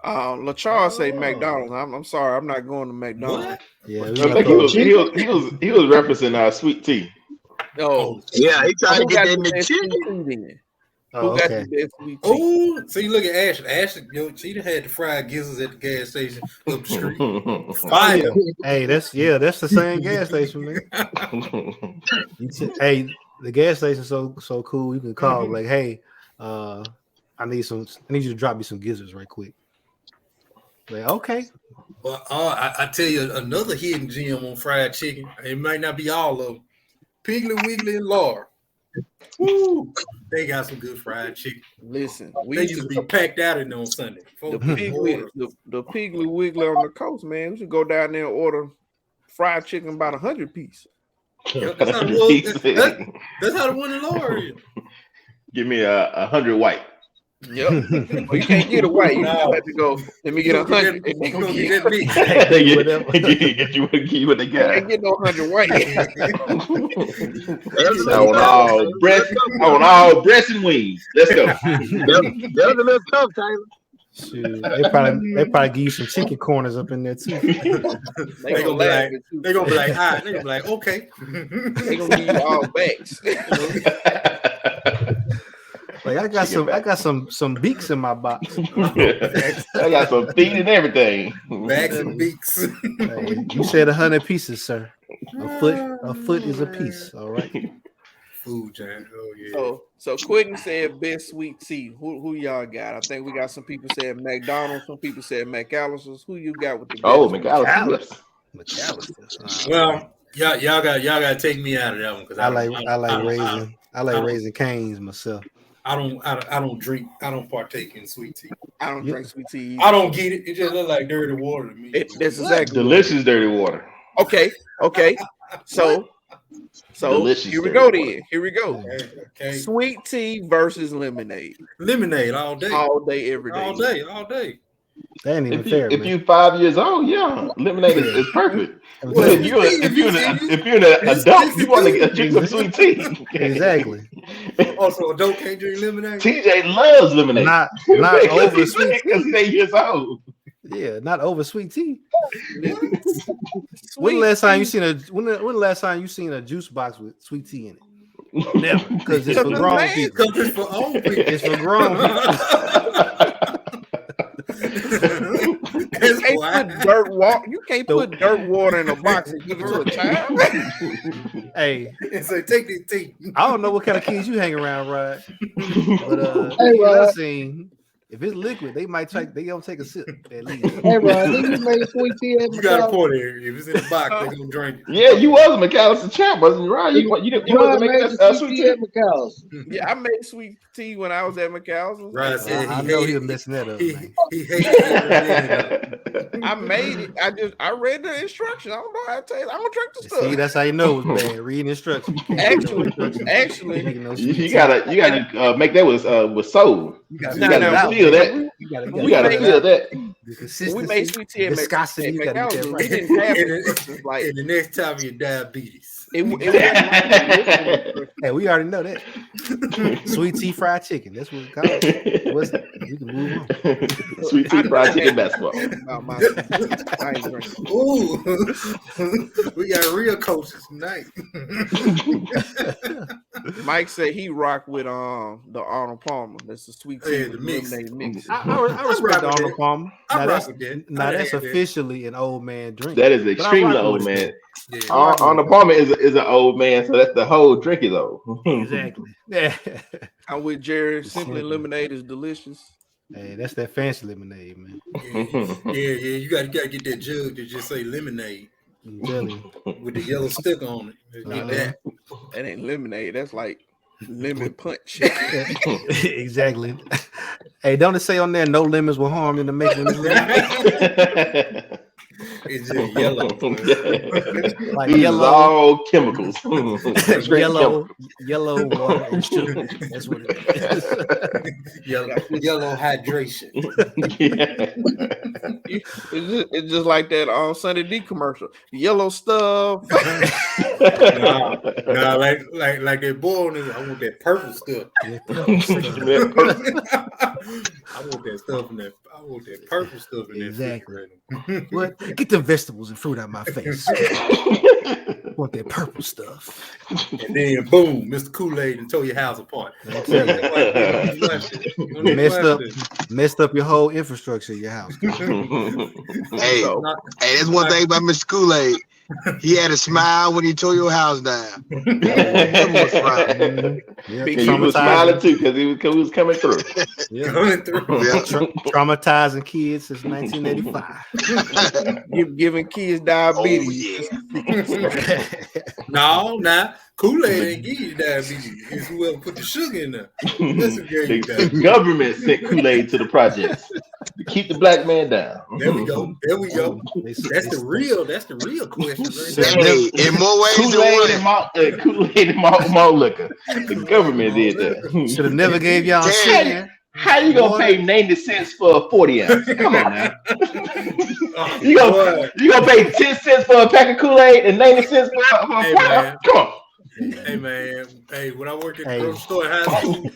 LaCharles say McDonald's. I'm sorry, I'm not going to McDonald's. What? Yeah, I think he was referencing Sweet Tea. Oh, yeah, he trying to get that McChicken. Who got the best sweet tea? Oh, so you look at Ashley. Ashley, she done had the fried gizzles at the gas station up the street. Fire. Hey, that's the same gas station, man. Hey, the gas station's so cool. You can call like, hey, I need you to drop me some gizzards right quick. Like, okay. Well, I tell you another hidden gem on fried chicken. It might not be all of them. Piggly Wiggly and Lard. Woo, they got some good fried chicken. Listen, they used to be packed out in there on Sunday. The Piggly Wiggly on the coast, man. We should go down there and order fried chicken about 100 pieces. Yeah, that's how the one in Lard is. Give me 100 white. Yep. Well, you can't get a white. You have to go. Let me get 100. They gonna get that big. Get you what they got. I can't get no 100 white. I want all breast and wings. Let's go. That was a little tough, Taylor. Shoot, they probably give you some chicken corners up in there too. They gonna be like, okay. They gonna give you all backs. Like I got some beaks in my box. I got some feet and everything. Backs and beaks. Hey, you said 100 pieces, sir. A foot is a piece. All right. Food, John. Oh yeah. So Quentin said best sweet tea. Who y'all got? I think we got some people said McDonald's. Some people said McAllister's. Who you got with the best? McAllister's. Well, y'all got to take me out of that one because I like raising canes myself. I don't drink. I don't partake in sweet tea. I don't drink sweet tea either. I don't get it. It just looks like dirty water to me. That's exactly delicious dirty water. Okay. So here we go then. Here we go. Okay. Sweet tea versus lemonade. Lemonade all day. All day, every day. All day. That ain't even fair. If you 5 years old, yeah, lemonade is perfect. Well, if you're an adult, you want to drink some sweet tea. Exactly. Also, adult can't drink lemonade. TJ loves lemonade. Not over sweet because he's 8 years old. Yeah, not over sweet tea. When the last time you seen a juice box with sweet tea in it? Never, because it's for grown people. Because it's for old people. It's for grown people. You can't put dirt water in a box and give it to a child. Hey, and say take this tea. I don't know what kind of kids you hang around, Rod. But I seen if it's liquid, they might take. They gonna take a sip at least. Hey, bro, you made sweet tea. You gotta pour it. If it's in the box, they gonna drink it. Yeah, you was a McAllister champ, wasn't you, right? You wasn't making that sweet tea at McAllister. Yeah, I made sweet tea when I was at McAllister. Right, I know he was messing that up. He hated it. I made it. I read the instructions. I don't know how to tell you. I don't drink the stuff. See, that's how you know it's bad. Reading instructions. Actually, you gotta make that with soul. You gotta feel that. You gotta feel that. We made sweet tea and viscosity. You gotta get that right. We didn't have it like in the next time you diabetes. Hey, we already know that. Sweet tea fried chicken. That's what we call it. We can move on. Sweet tea fried chicken basketball. Ooh, we got real coaches tonight. Mike said he rock with the Arnold Palmer. That's the sweet tea the mix. lemonade mix. I respect the Arnold Palmer. Now that's officially an old man drink. That is extremely old man. Yeah. Arnold Palmer is an old man, so that's the whole drink is old. Exactly. Yeah. I'm with Jerry. Simply lemonade is delicious. Hey, that's that fancy lemonade, man. Yeah. You gotta get that jug to just say lemonade. I'm telling you. With the yellow sticker on it. Get that. That ain't lemonade. That's like lemon punch. Exactly. Hey, don't it say on there no lemons were harmed in the making of this? It's just yellow. Like These yellow, all chemicals. yellow water and sugar. That's what it is. Yellow hydration. It's just like that Sunday D commercial. Yellow stuff. nah, like that boy on this, I want that purple stuff. I want that stuff in that. I want that purple stuff in that. Exactly. What? Get the vegetables and fruit out my face. Want that purple stuff. And then boom, Mr. Kool-Aid and tore your house apart. Messed up your whole infrastructure of your house. Hey, that's one thing about Mr. Kool-Aid. He had a smile when he tore your house down. He was smiling too because he was coming through. Traumatizing kids since 1985. Giving kids diabetes. No, Kool-Aid ain't give you diabetes. It's whoever put the sugar in there. The government sent Kool-Aid to the projects to keep the black man down. There we go. That's the real question. Hey, in more ways Kool-Aid and malt liquor. The government did that. Should have never gave y'all shit. How you gonna pay 90 cents for a 40 ounce? Come on now. You gonna pay 10 cents for a pack of Kool-Aid and 90 cents for a 40 ounce? Come on. Hey man, when I worked at the grocery store in high school,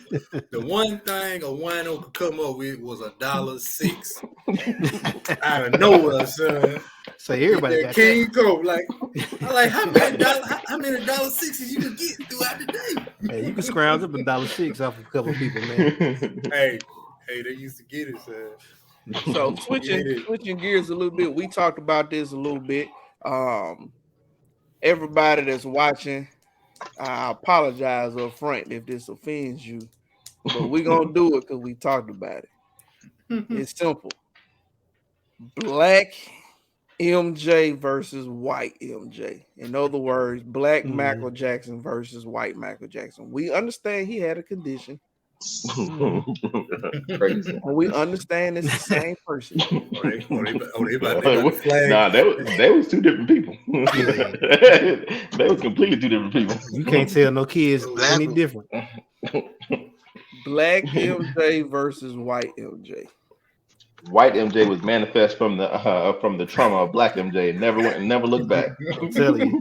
the one thing a wino could come up with was $1.06 out of nowhere, son. So everybody got King Cole, like how many $1.60s you can get throughout the day? Hey, you can scrounge up $1.06 off a couple of people, man. Hey, they used to get it, son. So switching gears a little bit, we talked about this a little bit. Everybody that's watching, I apologize up front if this offends you, but we're gonna do it because we talked about it. It's simple. Black MJ versus white MJ. In other words, black Michael Jackson versus white Michael Jackson. We understand he had a condition. Crazy. We understand it's the same person. They was two different people. They was completely two different people. You can't tell no kids any different. Black MJ versus white MJ. White MJ was manifest from the trauma of black MJ. Never looked back. I'm telling you,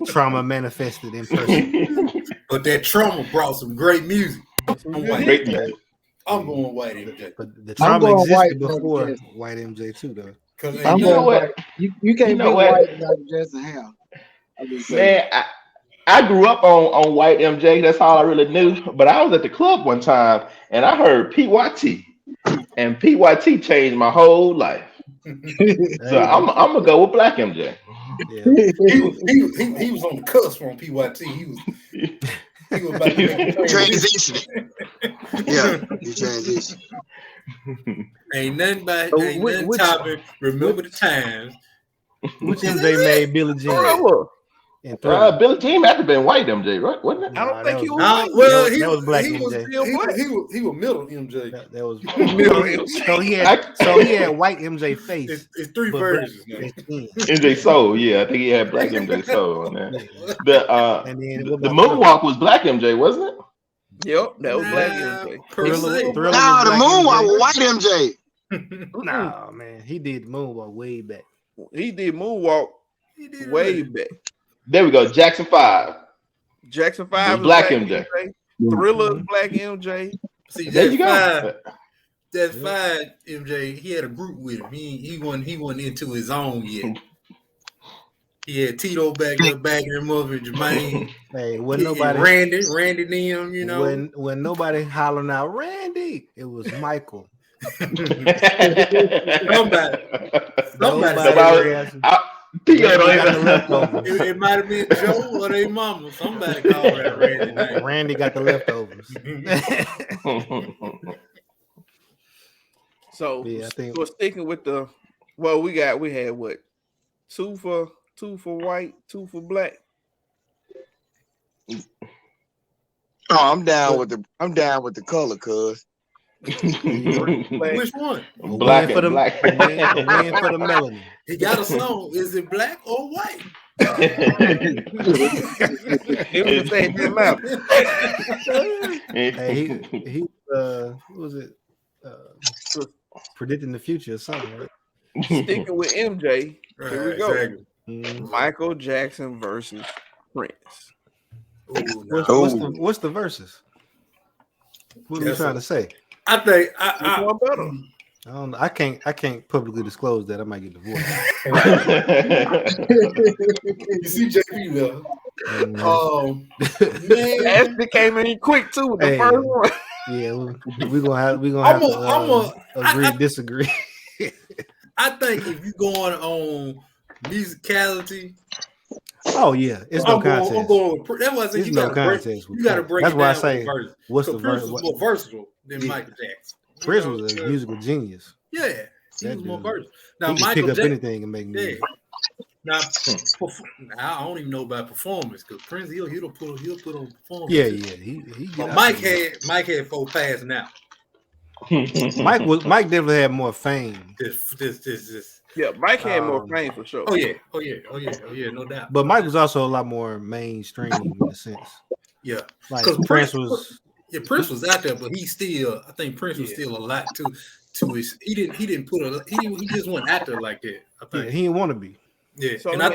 trauma manifested in person. But that trauma brought some great music. Great music. I'm going white MJ. But the trauma existed before white MJ too, though. I'm going white. You can't be white like Jackson Hell. Man, I grew up on white MJ. That's all I really knew. But I was at the club one time and I heard PYT. And PYT changed my whole life. So I'm gonna go with black MJ. Yeah. He was on the cusp from PYT. He was about to transition. Yeah, he transitioned. Ain't nothing topping. Remember the times. Which MJ made Billie Jean? Billie Jean had to have been white MJ, right? Wasn't it? I don't think he was. That was black MJ. He was middle MJ. That was middle MJ. So he had white MJ face. It's three versions now. MJ Soul, yeah. I think he had black MJ Soul on there. The moonwalk was black MJ, wasn't it? Yep, that was black MJ. No, the moonwalk was white MJ. Nah, man, he did moonwalk way back. He did moonwalk way back. There we go. Jackson 5. Jackson 5 black MJ. Thriller is black MJ. See, there you go. That's 5 MJ. He had a group with him. He wasn't into his own yet. He had Tito back there backing him up, and Jermaine. Hey, when nobody Randy them, you know. When nobody hollering out Randy, it was Michael. Somebody. It might have been Joe or their mama. Somebody called that Randy name. Randy got the leftovers. So, yeah, I think we're sticking with we had what? Two for white, 2 for black. Oh, I'm down with the color, cuz. Which one? Black and black. Win for the melanin. He got a song. Is it black or white? It was the same amount. Hey, he what was it? Predicting the future or something, right? Sticking with MJ. Here we go. Exactly. Michael Jackson versus Prince. Ooh, What's the versus? What are you trying to say? I think I better. I don't know. I can't publicly disclose that. I might get divorced. You see JP though. Man, Ashley came in quick too with the first one. Yeah, we're gonna have to agree, disagree. I think if you're going on musicality. Oh yeah, it's no contest. I'm going with, that's why I said you got to break. That's it why I down say what's the Prince was more versatile than Michael Jackson. Prince was a musical genius. Yeah, he was more versatile. Now he Michael pick up Jackson, anything and make music. Now I don't even know about performance because Prince he'll put on performance. Yeah. He but Mike had 4 passes now. Mike definitely had more fame. This. Yeah, Mike had more fame for sure. Oh yeah, no doubt. But Mike was also a lot more mainstream in a sense. Yeah, because Prince was. Yeah, Prince was out there, but I think Prince was still a lot to his. He just went out there like that. I think he didn't want to be. Yeah, so and I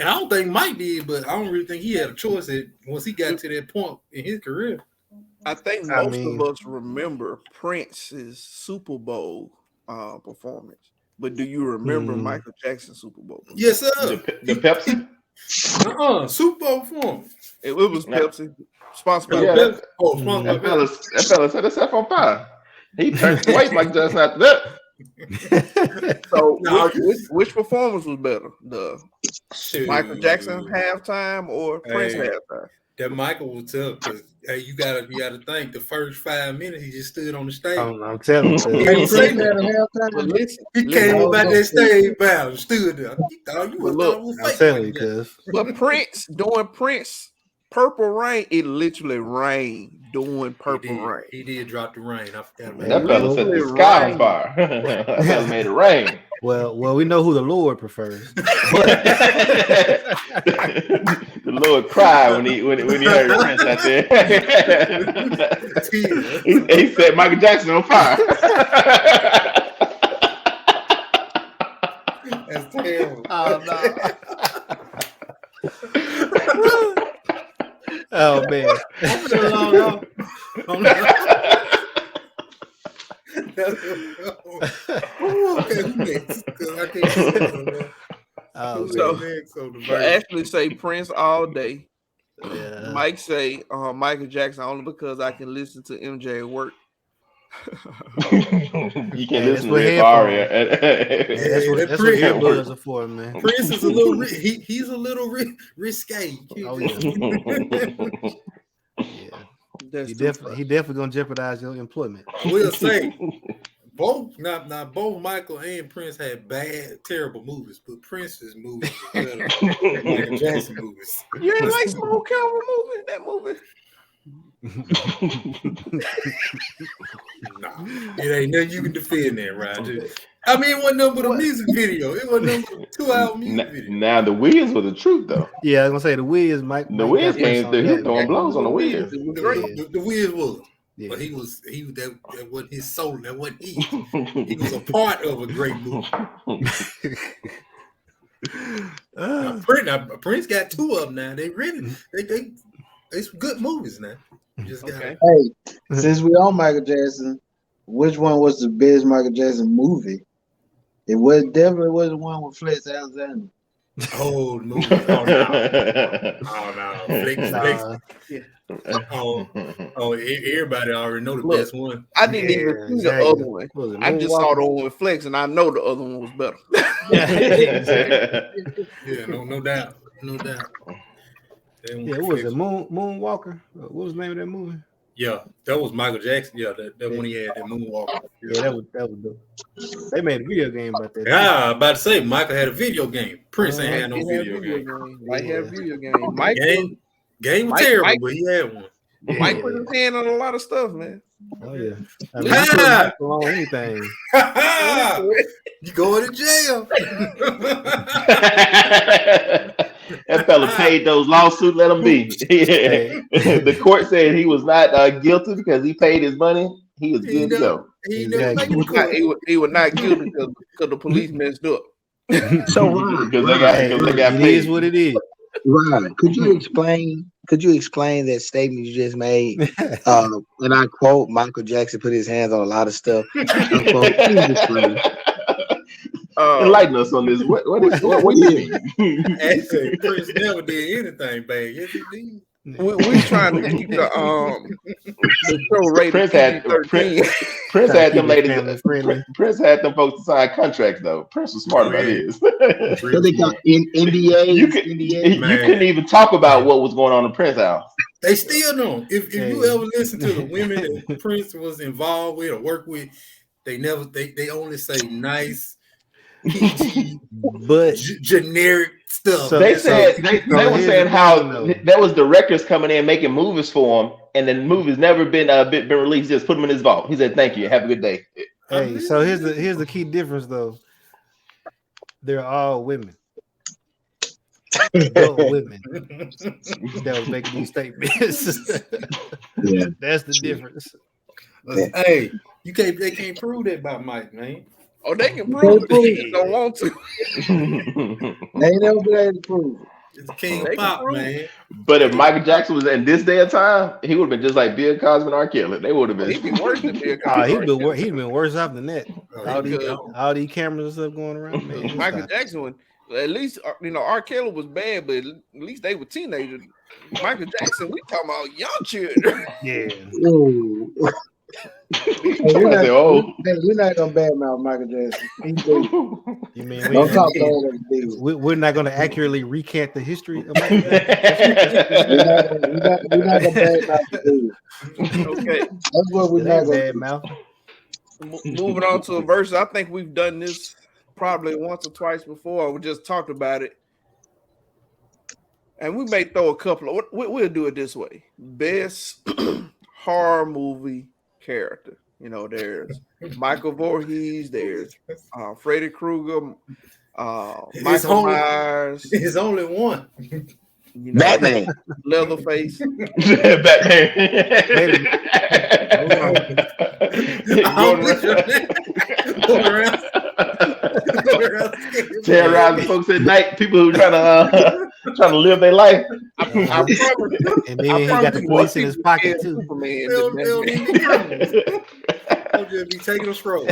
don't think Mike did, but I don't really think he had a choice once he got to that point in his career. I think most of us remember Prince's Super Bowl performance, but do you remember Michael Jackson's Super Bowl? Yes, sir. The Pepsi? Super Bowl performance. It was Pepsi. Sponsored by Pepsi. That fella set himself on fire. He turned white Michael Jackson after that. So which performance was better? The Michael Jackson halftime or Prince halftime? That Michael was tough because you gotta think the first 5 minutes he just stood on the stage. I'm telling you, he came up at that stage and stood there. He thought you was I'm telling you, cuz. But Prince doing Prince Purple Rain, it literally rained doing Purple Rain. He did drop the rain. I forgot about that fella set the sky on fire. That fella made it rain. Well, we know who the Lord prefers. The Lord cried when he heard Prince out there. he set Michael Jackson on fire. That's terrible. Oh no. Oh man. So actually say Prince all day. Yeah. Mike say Michael Jackson only because I can listen to MJ at work. You can't listen to Rick Flair. That's what earbuds are for, man. Prince is a little he's a little risque. Oh yeah. He definitely gonna jeopardize your employment. I will say both Michael and Prince had terrible movies, but Prince's movies were better than Michael Jackson movies. You ain't like Smoke Calvin movie? That movie. Nah, it ain't nothing you can defend that, Roger. I mean, it wasn't nothing but a music video. It wasn't nothing but a 2-hour music video. Now the Wiz was the truth, though. Yeah, I was gonna say the Wiz. The Wiz came through. He was throwing blows on the Wiz. The Wiz was. Yeah. But he was that wasn't his soul. That wasn't he. He was a part of a great movie. Prince got 2 of them now. They some good movies now. Just Hey, since we on Michael Jackson, which one was the best Michael Jackson movie? It definitely was the one with Flex Alexander. Oh, the movie. Oh no. Everybody already know the best one. I didn't even see the other one. I just saw the one with Flex, and I know the other one was better. Yeah, no doubt. Yeah, what was it? Moonwalker? What was the name of that movie? Yeah, that was Michael Jackson. Yeah, that when he had that Moonwalker. Yeah, that was dope. They made a video game about that. Yeah, I'm about to say Michael had a video game. Prince ain't had no video game. Mike had a video game. Game was terrible, but he had one. Mike put his hand on a lot of stuff, man. Oh yeah. On anything. You going to jail. That fella paid those lawsuits, let him be. The court said he was not guilty because he paid his money. He was good to go. He was not guilty because the police messed up. So Ron, because they got paid. It is what it is. Ron, could you explain that statement you just made? And I quote, Michael Jackson put his hands on a lot of stuff. Enlighten us on this. What you mean? Actually, Prince never did anything bad. Yes, he did. We trying to keep the show rated. Prince had them ladies. Prince had them folks to sign contracts though. Prince was smart about his. So they got NDA. You couldn't even talk about what was going on in Prince's house. They still don't. If you ever listen to the women that Prince was involved with or worked with, they only say nice, PG, but generic stuff. So they were saying how there was directors coming in making movies for him, and then the movies never been released. Just put them in his vault. He said, "Thank you, have a good day." Hey, so here's the key difference though. They're all women. Adult women that was making these statements. Yeah. That's the difference. Hey, they can't prove that about Mike, man. Oh, they can prove it. They just don't want to. They ain't never been able to prove it. It's King Pop, man. But if Michael Jackson was in this day of time, he would have been just like Bill Cosby and R. Kelly. They would have been. He'd be worse than Bill Cosby. He'd been worse off than that. All these cameras and stuff going around. Man, Michael Jackson would. At least R. Kelly was bad, but at least they were teenagers. Michael Jackson, we talking about young children. Yeah. We're not gonna badmouth Michael Jackson. You mean we're not gonna accurately recant the history of Michael Jackson? We're not gonna badmouth the dude. Okay. That's what we're not gonna badmouth. Moving on to a verse. I think we've done this probably once or twice before. We just talked about it. And we may throw a couple of, we'll do it this way. Best horror movie character. There's Michael Voorhees, there's Freddy Krueger, Michael Myers. There's only one. Batman. Leatherface. Batman. Terrorizing folks at night. People who trying to live their life. And then he got the police in his pocket too. I'll just be taking a stroll.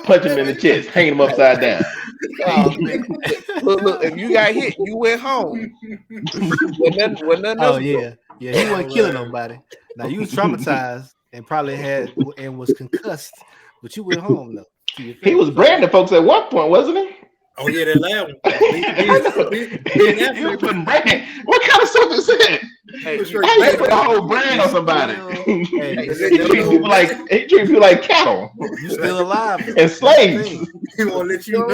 Punch him in the chest, hang him upside down. Look, if you got hit, you went home. Yeah, he wasn't killing nobody. Now you was traumatized and probably was concussed, but you went home though. He was branding folks at one point, wasn't he? Oh yeah, that loud one. He was putting brand. What kind of stuff is that? How you put a whole brand on somebody? He treat people like cattle. You still alive and slaves. He won't let you know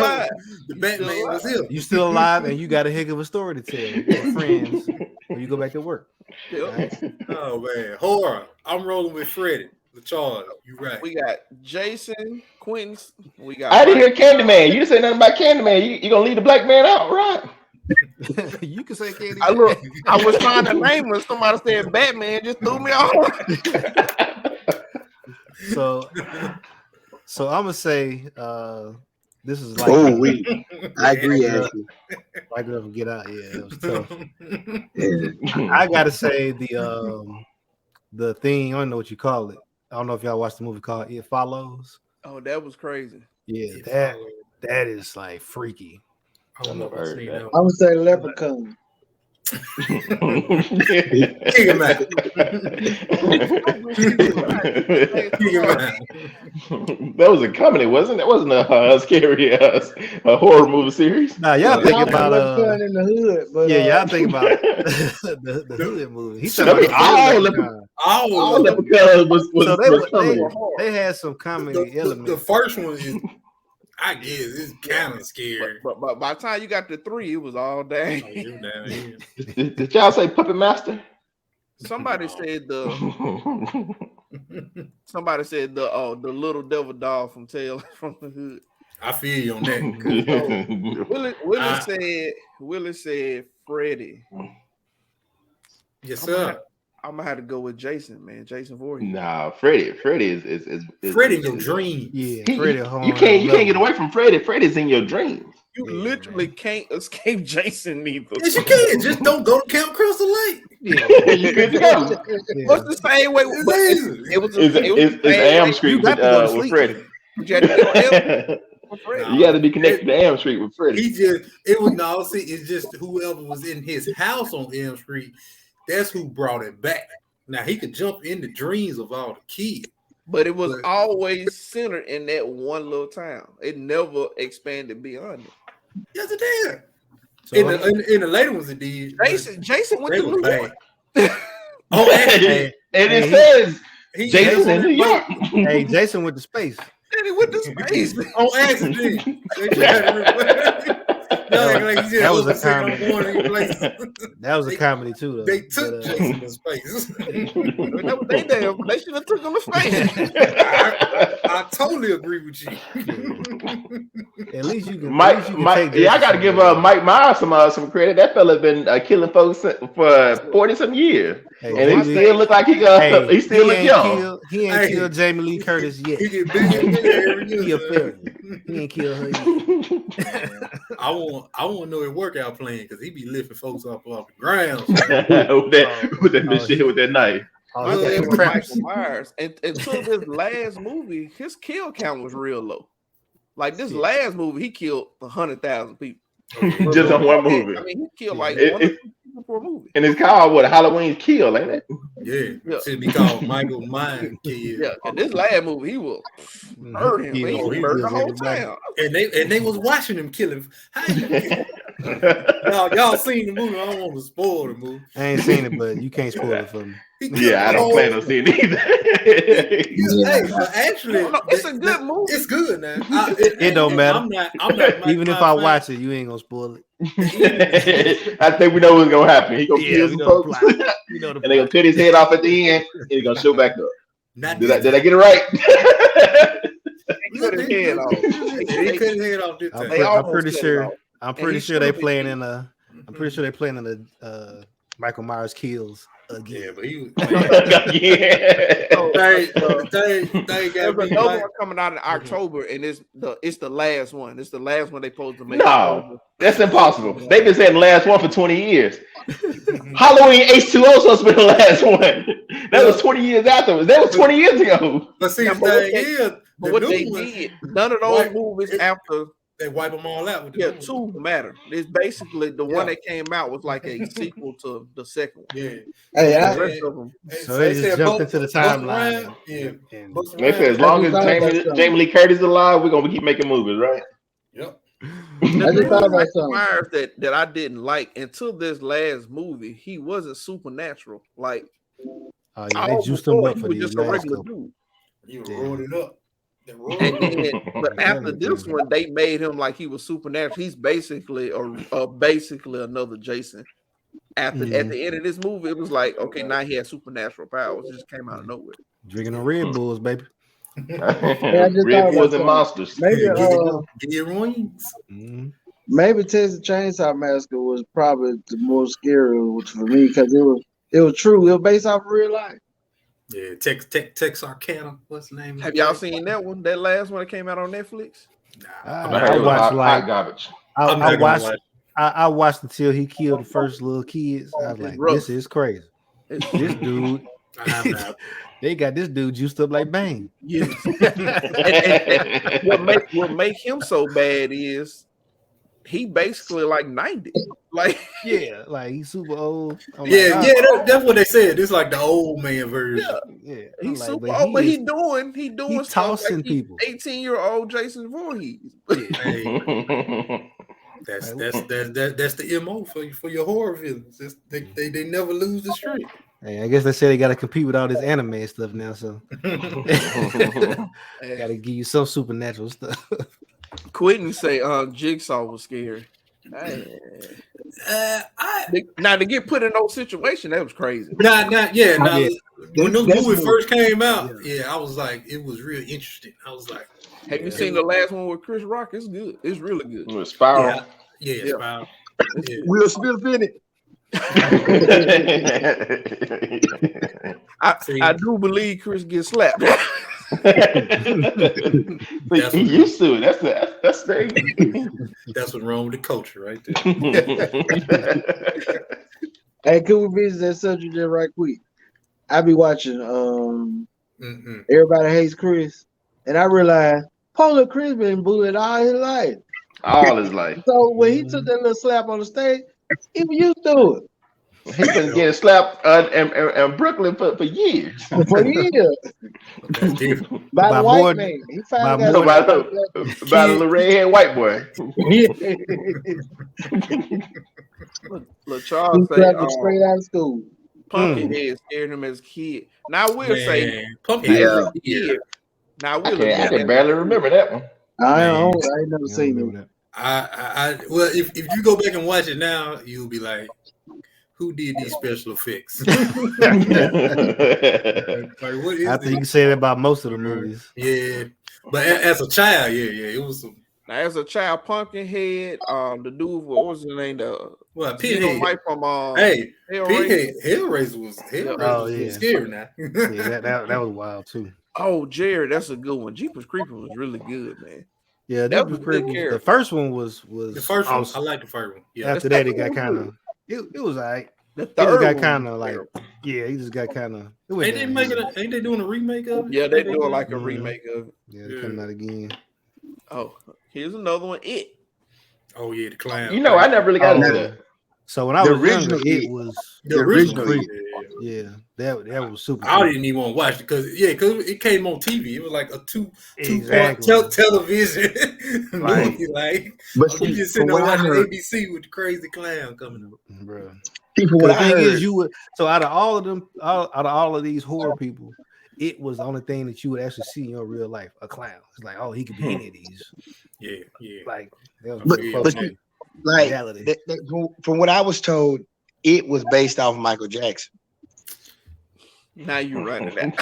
the Batman was him. You still alive and you got a heck of a story to tell your friends when you go back to work. Right? Oh man, horror. I'm rolling with Freddy. The charge, you right. We got Jason, Quentin. I didn't hear Candyman. You didn't say nothing about Candyman. You gonna leave the black man out, right? You can say Candyman. I was trying to name him. Somebody said Batman, just threw me off. So I'm gonna say this is like. I agree. Actually, I could get out. Yeah, it was tough. I gotta say the thing. I don't know what you call it. I don't know if y'all watched the movie called It Follows. Oh, that was crazy. Yeah, that is like freaky. I don't know if I've seen that I'm one. gonna say Leprechaun. Kick him out. That was a comedy, wasn't it? That wasn't a scary a horror movie series. Nah, y'all think about Leprechaun in the hood, but y'all think about the hood movie. He I mean, all Leprechaun was comedy. They had some comedy elements. The first one is, I guess, it's kind of scary. But by the time you got to 3, it was all day. Oh, you down here. Did y'all say Puppet Master? Somebody said the little devil doll from Tales from the Hood. I feel you on that. Willie said Freddie. Yes, sir. I'm gonna have to go with Jason, man. Jason Voorhees. Nah, Freddie is Freddy in your dreams. Yeah, Freddie. You can't get away from Freddie. Freddie's in your dreams. You literally can't escape Jason neither. Yes, you can. Just don't go to Camp Crystal Lake. You good to go. What's the same way? It's Am Street with Freddie. You got to be connected to Am Street with Freddie. It's just whoever was in his house on Elm Street. That's who brought it back. Now he could jump in the dreams of all the kids, but it was always centered in that one little town. It never expanded beyond it. Yes, it did. So in the later ones, it did. Jason went to New York. Oh, and it says Jason in New York. Hey, Jason went to space. And he went to space on accident. That was a comedy. That was a comedy too. Though. They took Jason to space. They should have took him to space. I totally agree with you. At least you can. I got to give Mike Myers some credit. That fella been killing folks for 40-some years, and he still look like he still look young. He ain't killed Jamie Lee Curtis yet. He get bigger and bigger. He ain't killed her yet. I want to know his workout plan because he be lifting folks up off the ground with that knife. Michael Myers. Until this last movie, his kill count was real low. Like this last movie, he killed 100,000 people. Just on one movie. I mean, he killed like 1 or 2 people per movie. And it's called Halloween Kill, ain't it? Yeah. Should be called Michael Myers Kill. Yeah. And this last movie, he will murder him. He murdered the whole town. And they was watching him kill him. Y'all seen the movie? I don't want to spoil the movie. I ain't seen it, but you can't spoil it for me. Yeah, I don't plan on seeing it either. Actually, it's a good movie. It's good now. It don't matter. I'm not even if I watch it, you ain't gonna spoil it. I think we know what's gonna happen. He gonna kill some folks, and they gonna cut his head off at the end, and he gonna show back up. Did I get it right? He cut his head off. He cut his head off. I'm pretty sure they playing in a. I'm pretty sure they're playing in the Michael Myers Kills again. Yeah, but he was. There's another one coming out in October, and it's the last one. It's the last one they supposed to make. No, that's impossible. They've been saying the last one for 20 years. Halloween H2O supposed to be the last one. That was 20 years afterwards. That was 20 years ago. But see, the thing is, what they did, none of those movies after. They wipe them all out. With 2 matter. It's basically the one that came out was like a sequel to the second one. Yeah. The rest of them. So they just jumped into the timeline. They said as long as Jamie Lee Curtis is alive, we're gonna keep making movies, right? Yep. I just thought about something. Myers that I didn't like until this last movie. He wasn't supernatural. Like, they juiced him up for these just a regular dude. You rolled it up. But after this one, they made him like he was supernatural. He's basically another Jason. At the end of this movie, it was like, okay, now he has supernatural powers. It just came out of nowhere. Drinking on Red Bulls, baby. Red Bulls and monsters. Maybe maybe Texas Chainsaw Massacre was probably the most scary for me because it was true. It was based off of real life. Yeah, Texarkana. What's the name? Have y'all seen that one? That last one that came out on Netflix? I watched like garbage. I watched until he killed the first little kids. I was like, this is crazy. This dude, they got this dude juiced up like Bang. Yes. What make him so bad is he basically like 90. Like yeah, like he's super old. I'm Yeah, like, yeah, that's what they said. It's like the old man version. yeah. He's like, super old, but he doing stuff tossing like people. 18-year-old Jason Voorhees. Hey, that's the MO for your horror villains. They never lose the streak. Hey, I guess they say they got to compete with all this anime stuff now, so got to give you some supernatural stuff. Quentin say, Jigsaw was scary. Now to get put in those situations, that was crazy. When those movies first came out, I was like, it was real interesting. I was like, have you seen the last one with Chris Rock? It's good. It's really good. With Spiral. Yeah. Spiral. Yeah. Will Smith in it. I do believe Chris gets slapped. He used to it. That's the That's what's wrong with the culture right there. Hey, can we visit that subject there right quick? I be watching Everybody Hates Chris, and I realized Polar Chris been bullied all his life. All his life. So when he took that little slap on the stage, he was used to it. He's been getting slapped in Brooklyn for years. For years. That's different. By the white more- man. He finally By got the little red-haired white boy. Look, He Charles say, slapped him straight out of school. Pumpkinhead scared him as a kid. Now I will say, Pumpkinhead. yeah. Now I will I can barely remember that one. I ain't never seen it. Well, if you go back and watch it now, you'll be like, who did these special effects? Like, what is I think you can say that about most of the movies. Yeah, but as a child, it was some. Now, as a child, Pumpkinhead, the dude, what was his name? Pinhead. Mike from Hellraiser was scary now. Yeah, that was wild too. Oh, Jared, that's a good one. Jeepers Creepers was really good, man. Yeah, that was good character. The first one was the first awesome. one. I like the first one. Yeah. After that, it got kind of it was alright. The third got kind of like he just got kind of. Ain't they doing a remake of it? Yeah, they doing like a remake of it. Yeah, they're coming out again. Oh, here's another one. It. Oh yeah, the clown. You know, I never really got into that. So when I was younger, it was the original. Yeah, that was super. I didn't even want to watch it because it came on TV. It was like a two part television movie. Like, but you just sitting there watching ABC with the crazy clown coming up, bro. People, the thing is, you would out of all of them, out of all of these horror people, it was the only thing that you would actually see in your real life. A clown. It's like, oh, he could be any of these. Yeah. Like, from what I was told, it was based off Michael Jackson. Now you're running that.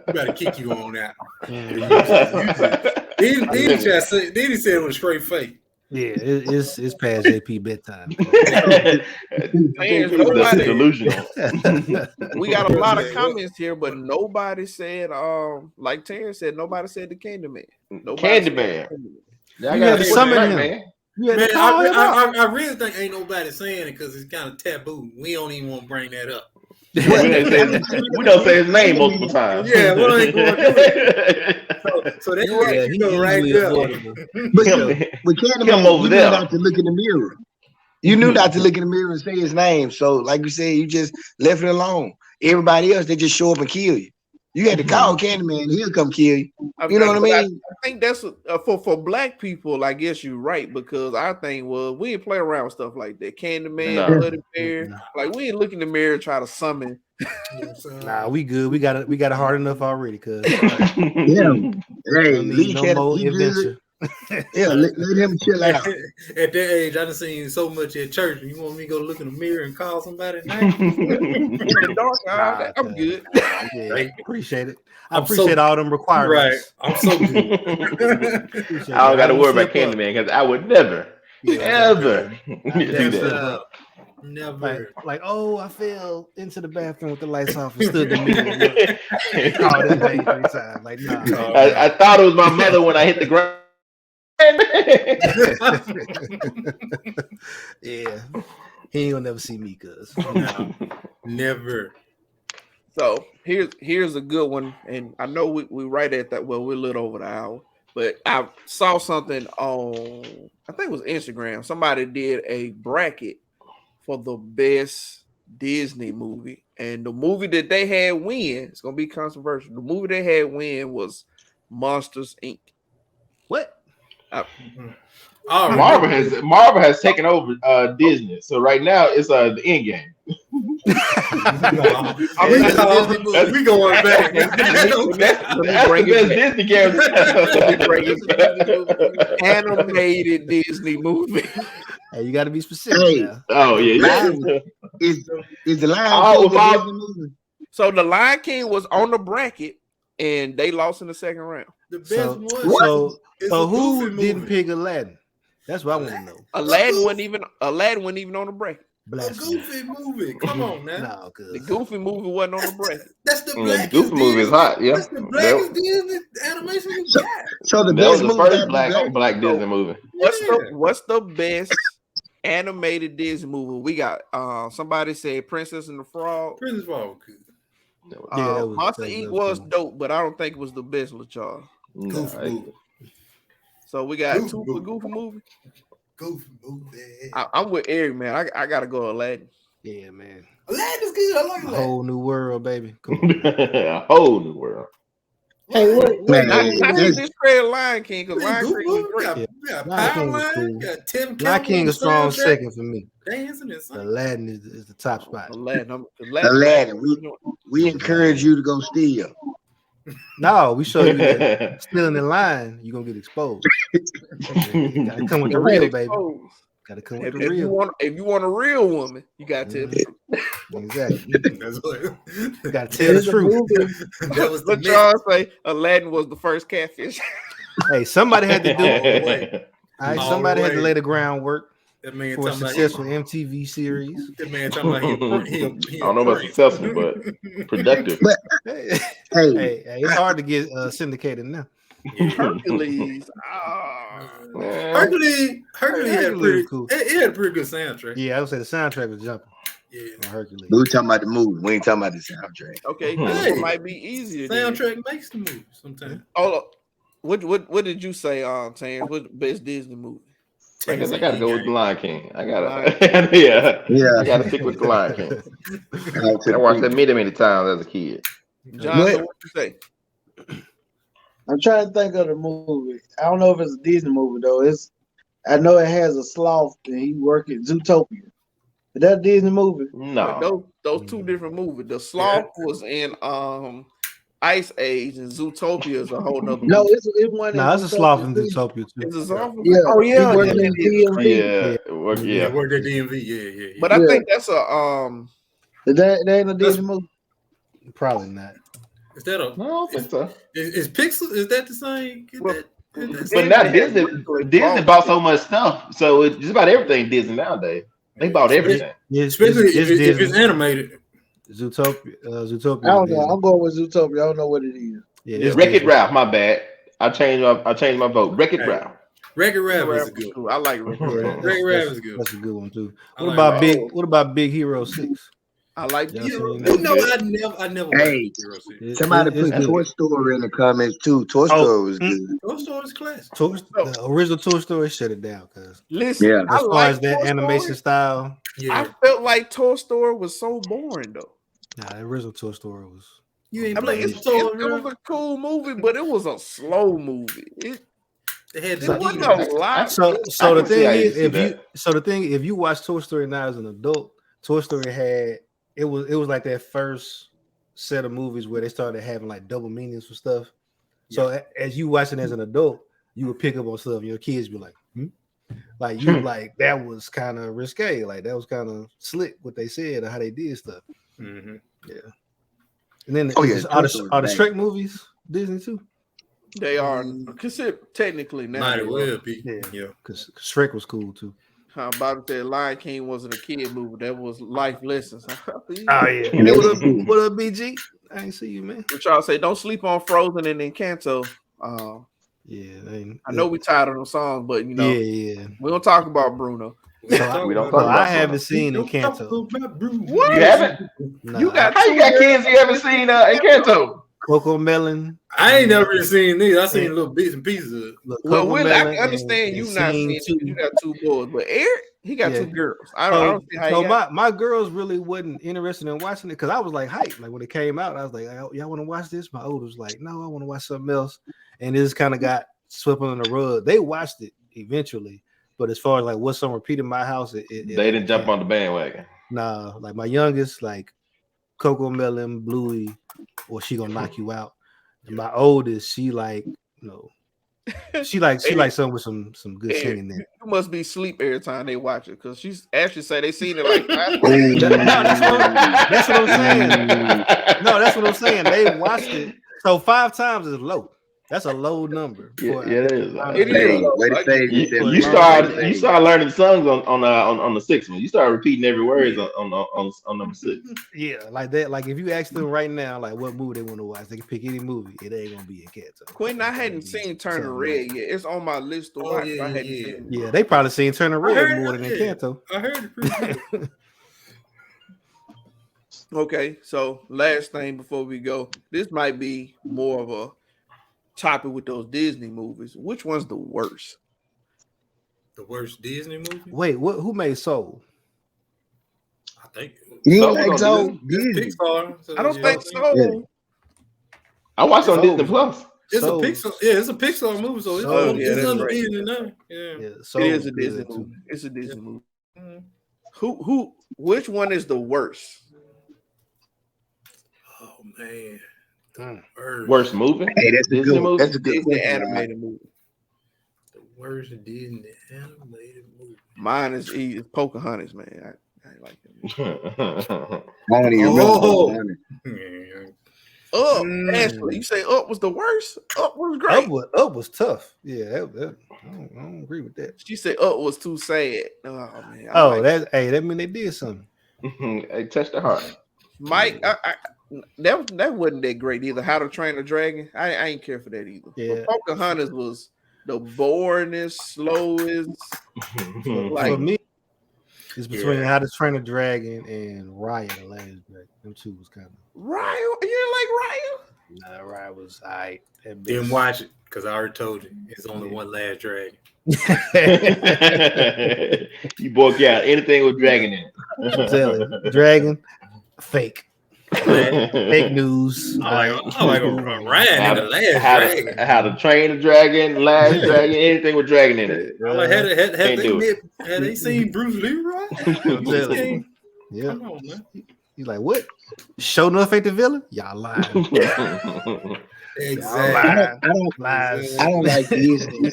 We gotta kick you on that. Then he said it was straight fake. Yeah, it's past JP bedtime. Delusional. We got a lot of comments here, but nobody said, like Terrence said, nobody said the Candyman. Candyman. You had to summon him, man. I really think ain't nobody saying it because it's kind of taboo. We don't even want to bring that up. We don't say his name multiple times. Yeah, we ain't going to do it. So that's right. You know, right there. But Candyman, you knew not to look in the mirror. You knew not to look in the mirror and say his name. So, like you said, you just left it alone. Everybody else, they just show up and kill you. You had to call Candyman, he'll come kill you. You know what I mean? I think that's for black people. I guess you're right because I think we ain't play around with stuff like that. Candyman, Bloody Bear, like we ain't look in the mirror and try to summon. Nah, we good. We got it hard enough already. Cause hey, Lee no more adventure. Yeah, let him chill out. At that age, I done seen so much at church. You want me to go look in the mirror and call somebody's name? I'm good. Yeah, appreciate it. I appreciate all them requirements. Right, I'm so good. I don't got to worry about Candyman because I would never, ever do that. Never. Like, oh, I fell into the bathroom with the lights off and stood in the mirror. Called his name 3 times. Like, nah. I thought it was my mother when I hit the ground. Yeah, he ain't gonna never see me, cuz never. So here's a good one, and I know we right at that. Well, we're a little over the hour. But I saw something on, I think it was Instagram. Somebody did a bracket for the best Disney movie, and the movie that they had win, it's gonna be controversial. The movie they had win was Monsters Inc. What? Marvel has taken over Disney, so right now it's the end game. We going back. That's the best Disney character. Animated Disney movie. Hey, you got to be specific. Now. Oh yeah. Is the Lion King? So the Lion King was on the bracket, and they lost in the second round. The best one. So who didn't pick Aladdin? That's what I want to know. Aladdin wasn't even on the bracket. A Goofy movie. Come on now. No, the Goofy movie wasn't on the bracket. That's the blackest Goofy movie is hot. Yeah. That's the blackest Disney animation you got. So the that best was the movie first black Disney movie. What's the best animated Disney movie? We got somebody said Princess and the Frog. Princess Frog. Monster Inc. was dope, but I don't think it was the best, LaCharles. Goofy movie. So we got two for Goofy movie. Goofy movie. I'm with Eric, man. I gotta go Aladdin. Yeah, man. Aladdin's good. I like Aladdin. A whole new world, baby. Come on. A whole new world. Hey, what? I discredit Lion King because Lion King was great. Lion King is strong second for me. Dancing and singing. Aladdin is the top spot. Aladdin. We encourage you to go steal. No, we show you that stealing in line, you're gonna get exposed. You gotta come with the real, baby. Gotta come with the real. If you want a real woman, you gotta tell the truth. Exactly. That's what you gotta tell the truth. That was the Charles say Aladdin was the first catfish. Hey, somebody had to do it. All right, somebody had to lay the groundwork. That man for a successful MTV series. That man talking about him. I don't know about successful, but productive. But, hey, it's hard to get syndicated now. Hercules. Hercules had a pretty cool. It had a pretty good soundtrack. Yeah, I would say the soundtrack was jumping. Yeah, Hercules. We talking about the movie. We ain't talking about the soundtrack. Okay, it might be easier. Soundtrack makes the movie sometimes. Oh, what did you say, Tan? What's the best Disney movie? I guess I gotta go with the Lion King. I gotta stick with the Lion King. I watched that many times as a kid. John, what you say? I'm trying to think of the movie. I don't know if it's a Disney movie though. I know it has a sloth and he work at Zootopia. Is that a Disney movie? No, those two different movies. The sloth was in Ice Age, and Zootopia is a whole nother. No, it's one. No, it's a sloth in Zootopia too. It's a sloth. Yeah. Oh yeah, Worked at DMV. Yeah. Worked at DMV. Yeah. But I think that's a That ain't a Disney movie. Probably not. Is that a? No, I don't think so. Is Pixel? Is that the same? But now Disney bought so much stuff, so it's just about everything Disney nowadays. They bought everything, especially if it's animated. Zootopia. I don't know. I'm going with Zootopia. I don't know what it is. Yeah, it's Wreck-It Ralph. My bad. I changed my vote. Wreck-It Ralph. Wreck-It Ralph is good. I like Wreck-It Ralph. Wreck-It Ralph is good. That's a good one too. What about Big Hero 6? I like I never. Hey, somebody put Toy Story in the comments too. Toy Story was good. Toy Story is classic. The original Toy Story, shut it down, cause listen, as far as that animation style, I felt like Toy Story was so boring though. Nah, the original Toy Story was. You ain't playing it was a cool movie, but it was a slow movie. So the thing, if you watch Toy Story now as an adult, Toy Story had it was like that first set of movies where they started having like double meanings for stuff. So as you watching as an adult, you would pick up on stuff. And your kids be like, like you like that was kind of risque, like that was kind of slick what they said or how they did stuff. Mm-hmm. Yeah. And then are the Shrek movies Disney too? They are considered technically now. Might well be. Yeah. Because Shrek was cool too. How about that Lion King wasn't a kid movie? That was life lessons. Oh yeah. What up, BG? I ain't see you, man. But y'all say don't sleep on Frozen and Encanto. I know we tired of them songs, but you know, we don't talk about Bruno. I haven't seen Encanto. What? You haven't? No, You got kids you haven't seen Encanto? Coco Melon. I ain't never seen these. I seen little bits and pieces of it. Well, Will, I can understand you not seeing it. You got 2 boys, but Eric, he got 2 girls. I don't see how. So my girls really wasn't interested in watching it because I was like hyped. Like when it came out, I was like, y'all want to watch this? My older was like, no, I want to watch something else. And it just kind of got swept under the rug. They watched it eventually, but as far as like what's on repeat in my house, they didn't jump on the bandwagon. Nah, like my youngest, like Coco Melon, Bluey, or She Gonna Knock You Out. And my oldest, she like, she like something with some good singing there. You must be asleep every time they watch it because she's actually say they seen it like that's what I'm saying. No, that's what I'm saying. They watched it. So 5 times is low. That's a low number. Yeah, it is. You start learning songs on the 6th one. You start repeating every word on number 6. Yeah, like that. Like if you ask them right now, like what movie they want to watch, they can pick any movie. It ain't gonna be a cat. Quentin, I hadn't seen Turner Red yet. It's on my list to watch. Yeah, they probably seen Turner Red more than Encanto. I heard it. Okay, so last thing before we go, this might be more of a topic with those Disney movies. Which one's the worst? The worst Disney movie? Wait, who made Soul? I think you like Soul. Pixar. I don't think so. Yeah. I watched on Disney Plus. It's a Pixar. Yeah, it's a Pixar movie, so it's under Disney now. Yeah, Soul it is a Disney movie. It's a Disney movie. Mm-hmm. Which one is the worst? Oh man. Worst movie? Hey, that's a good movie. That's a good Disney animated movie. The worst Disney animated movie. Mine is Pocahontas, man. I like that. I don't even remember. Ashley, you say Up was the worst? Up was great. Up was tough. Yeah, I don't agree with that. She said Up was too sad. Oh man. That mean they did something. It touched the heart. Mike, that wasn't that great either. How to Train a Dragon, I ain't care for that either. Yeah. But Pocahontas was the boringest, slowest. Like for me, it's between How to Train a Dragon and Raya the Last Dragon. Them two was kind of Raya. You didn't like Raya? Nah, Raya was alright. Didn't watch it because I already told you it's only one Last Dragon. You book out anything with dragon in it. Dragon, fake. Fake news. I like a Ryan in the Last Dragon. How to Train a Dragon, Last Dragon, anything with dragon in it. I like had they seen Bruce Leroy? Yeah. Come on, man. You like what? Show enough ain't the villain? Y'all lying. Exactly. I don't like Disney.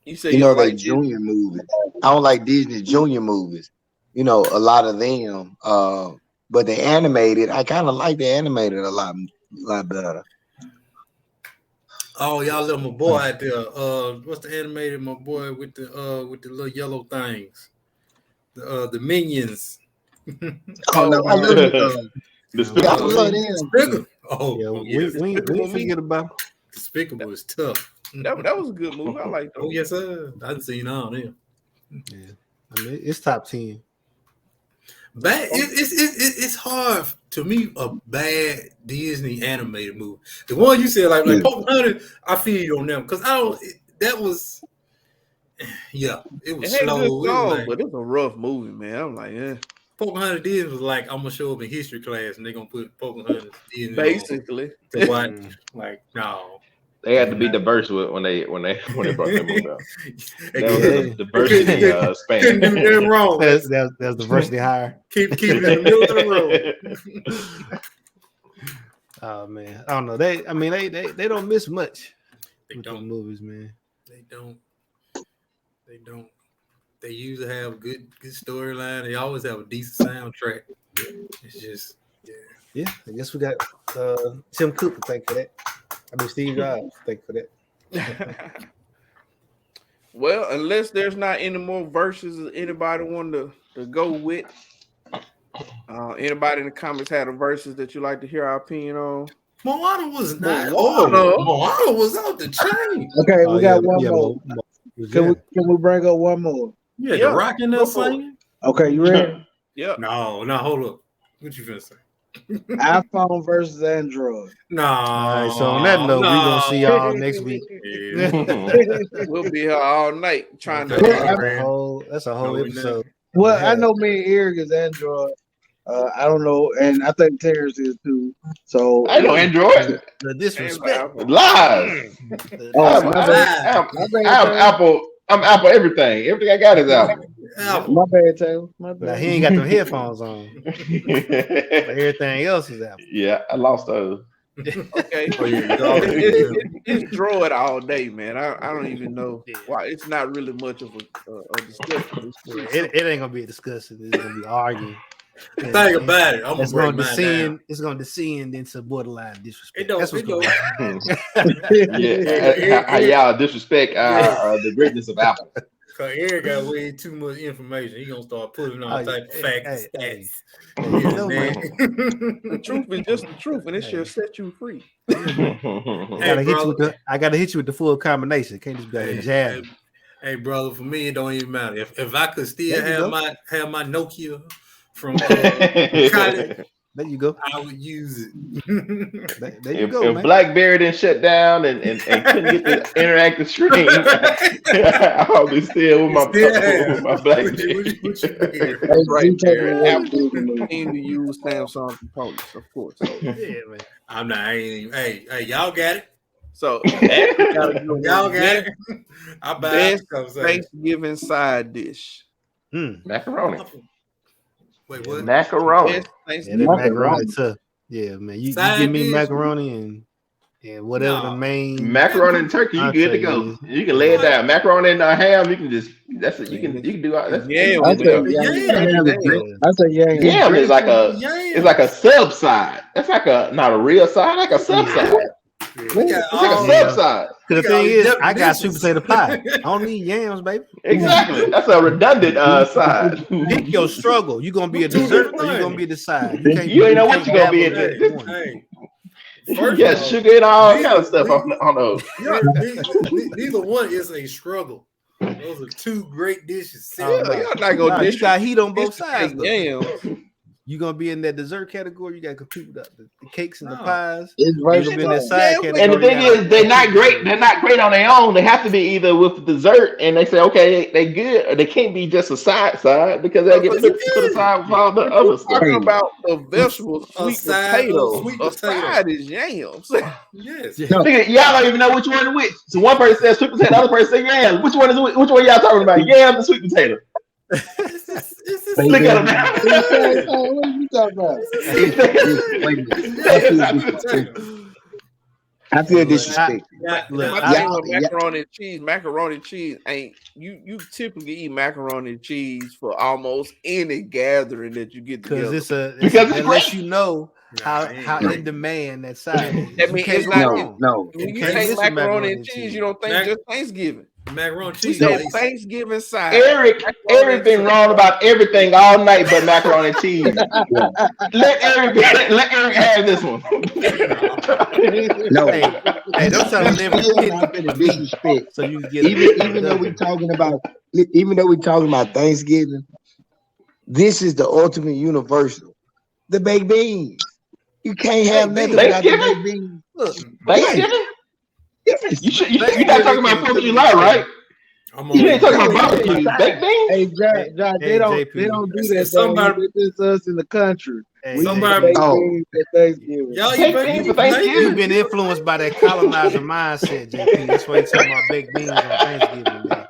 You know, they junior movies. I don't like Disney junior movies. You know, a lot of them. But the animated, I kind of like the animated a lot better. Oh, y'all left my boy out there. What's the animated? My boy with the little yellow things, the Minions. Oh no, I love them. Despicable. We forget about Despicable is tough. That was a good movie. I like that. Oh yes, sir. I've seen all them. Yeah, I mean it's top 10. Bad. It's hard to me a bad Disney animated movie. The one you said like Pocahontas, I feel you on them because I don't. That was it was slow. But it's a rough movie, man. I'm like, Pocahontas Disney was like I'm gonna show up in history class and they're gonna put Pocahontas Disney basically to watch. Like no. They had to be diverse when they brought that movie out. That was diversity span. Couldn't do nothing wrong. That's diversity higher. Keep it in the middle of the road. Oh man, I don't know. They don't miss much. They don't movies, man. They don't. They usually have a good storyline. They always have a decent soundtrack. It's just yeah. I guess we got Tim Cook to thank for that. I mean, Steve Jobs, thank you for that. Well, unless there's not any more verses anybody want to go with, anybody in the comments had a verses that you like to hear our opinion on? Moana was not. Moana was out the chain. Okay, we got one more. Can we bring up one more? Yeah, the Rock in there singing. Okay, you ready? Yeah. No, hold up. What you finna say? iPhone versus Android. No. All right, so on that note, we're gonna see y'all next week. Yeah. We'll be here all night trying to. That's a whole episode. Well, I know me and Eric is Android. I don't know, and I think Terrence is too. So I know Android. The disrespect. Lies. Oh, I'm Apple. I'm Apple everything. Everything I got is Apple. My bad, Taylor. My bad. Now he ain't got them headphones on. But everything else is Apple. Yeah, I lost those. Okay. It's Droid all day, man. I don't even know why. It's not really much of a discussion. It ain't gonna be a discussion. It's gonna be arguing. Think about it. I'm it's gonna descend. It's gonna descend into borderline disrespect. That's what's going on. Yeah, how y'all disrespect the greatness of Apple. Cause Eric got way too much information. He gonna start putting on type of facts and stats. The truth is just the truth, and it should set you free. I gotta hit you with the full combination. Can't just be jab. Hey, brother, for me it don't even matter. If I could still have my Nokia from college, there you go. I would use it. There you go, man. BlackBerry didn't shut down and couldn't get the interactive screen. I'll be still with my BlackBerry. Right there. Apple to use Samsung components, of course. Yeah, man. I'm not. Hey, y'all got it. So y'all got it. I buy Thanksgiving side dish. Macaroni. Wait, what? Macaroni. Macaroni tough. Yeah, man. You give me macaroni and whatever the main macaroni and turkey, you good to go. You can lay it down. Macaroni and ham, you can just you can do all that. I say yam is like a sub side. That's like not a real side, like a sub side. It's like a sub side. The thing is, I got sweet potato pie. I don't need yams, baby. Exactly. That's a redundant side. Pick your struggle. You gonna be a dessert or you gonna be the side? You ain't know what you're gonna be in. Yeah, sugar and all kind of stuff on those. Neither one is a struggle. Those are two great dishes. Y'all not gonna dish. You got heat on both sides. You gonna be in that dessert category. You gotta compete with the cakes and the pies. It's right. And the thing is, they're not great. They're not great on their own. They have to be either with the dessert, and they say, okay, they good, or they can't be just a side because they get put aside with all the other stuff. Talking about the vegetable sweet potato. A side is yams. Yes. Nigga, y'all don't even know which one is which. So one person says sweet potato, the other person says yams. Which one y'all talking about? Yams and sweet potato. Look at him now. What are you talking about? I feel disrespected. Macaroni and cheese ain't you typically eat macaroni and cheese for almost any gathering that you get together. Because it lets you know how in demand that side is. I mean, it's not no. When you take macaroni and cheese, you don't think just Thanksgiving. Macaroni and cheese. No, Thanksgiving side. Eric been wrong about everything all night but macaroni and cheese. Let Eric have this one. No. Hey, don't tell him never disrespect. So you get even though we're talking about Thanksgiving, this is the ultimate universal. The baked beans. You can't have nothing without the baked beans. Look, Thanksgiving? You're not talking about 4th of July, right? You ain't talking about barbecue. Baked beans? Hey, John, they don't do that. Somebody it's us in the country. Hey, somebody beans at Thanksgiving. Y'all eat beans for Thanksgiving? You've been influenced by that colonizer mindset, JP. That's why you're talking about baked beans on Thanksgiving, man.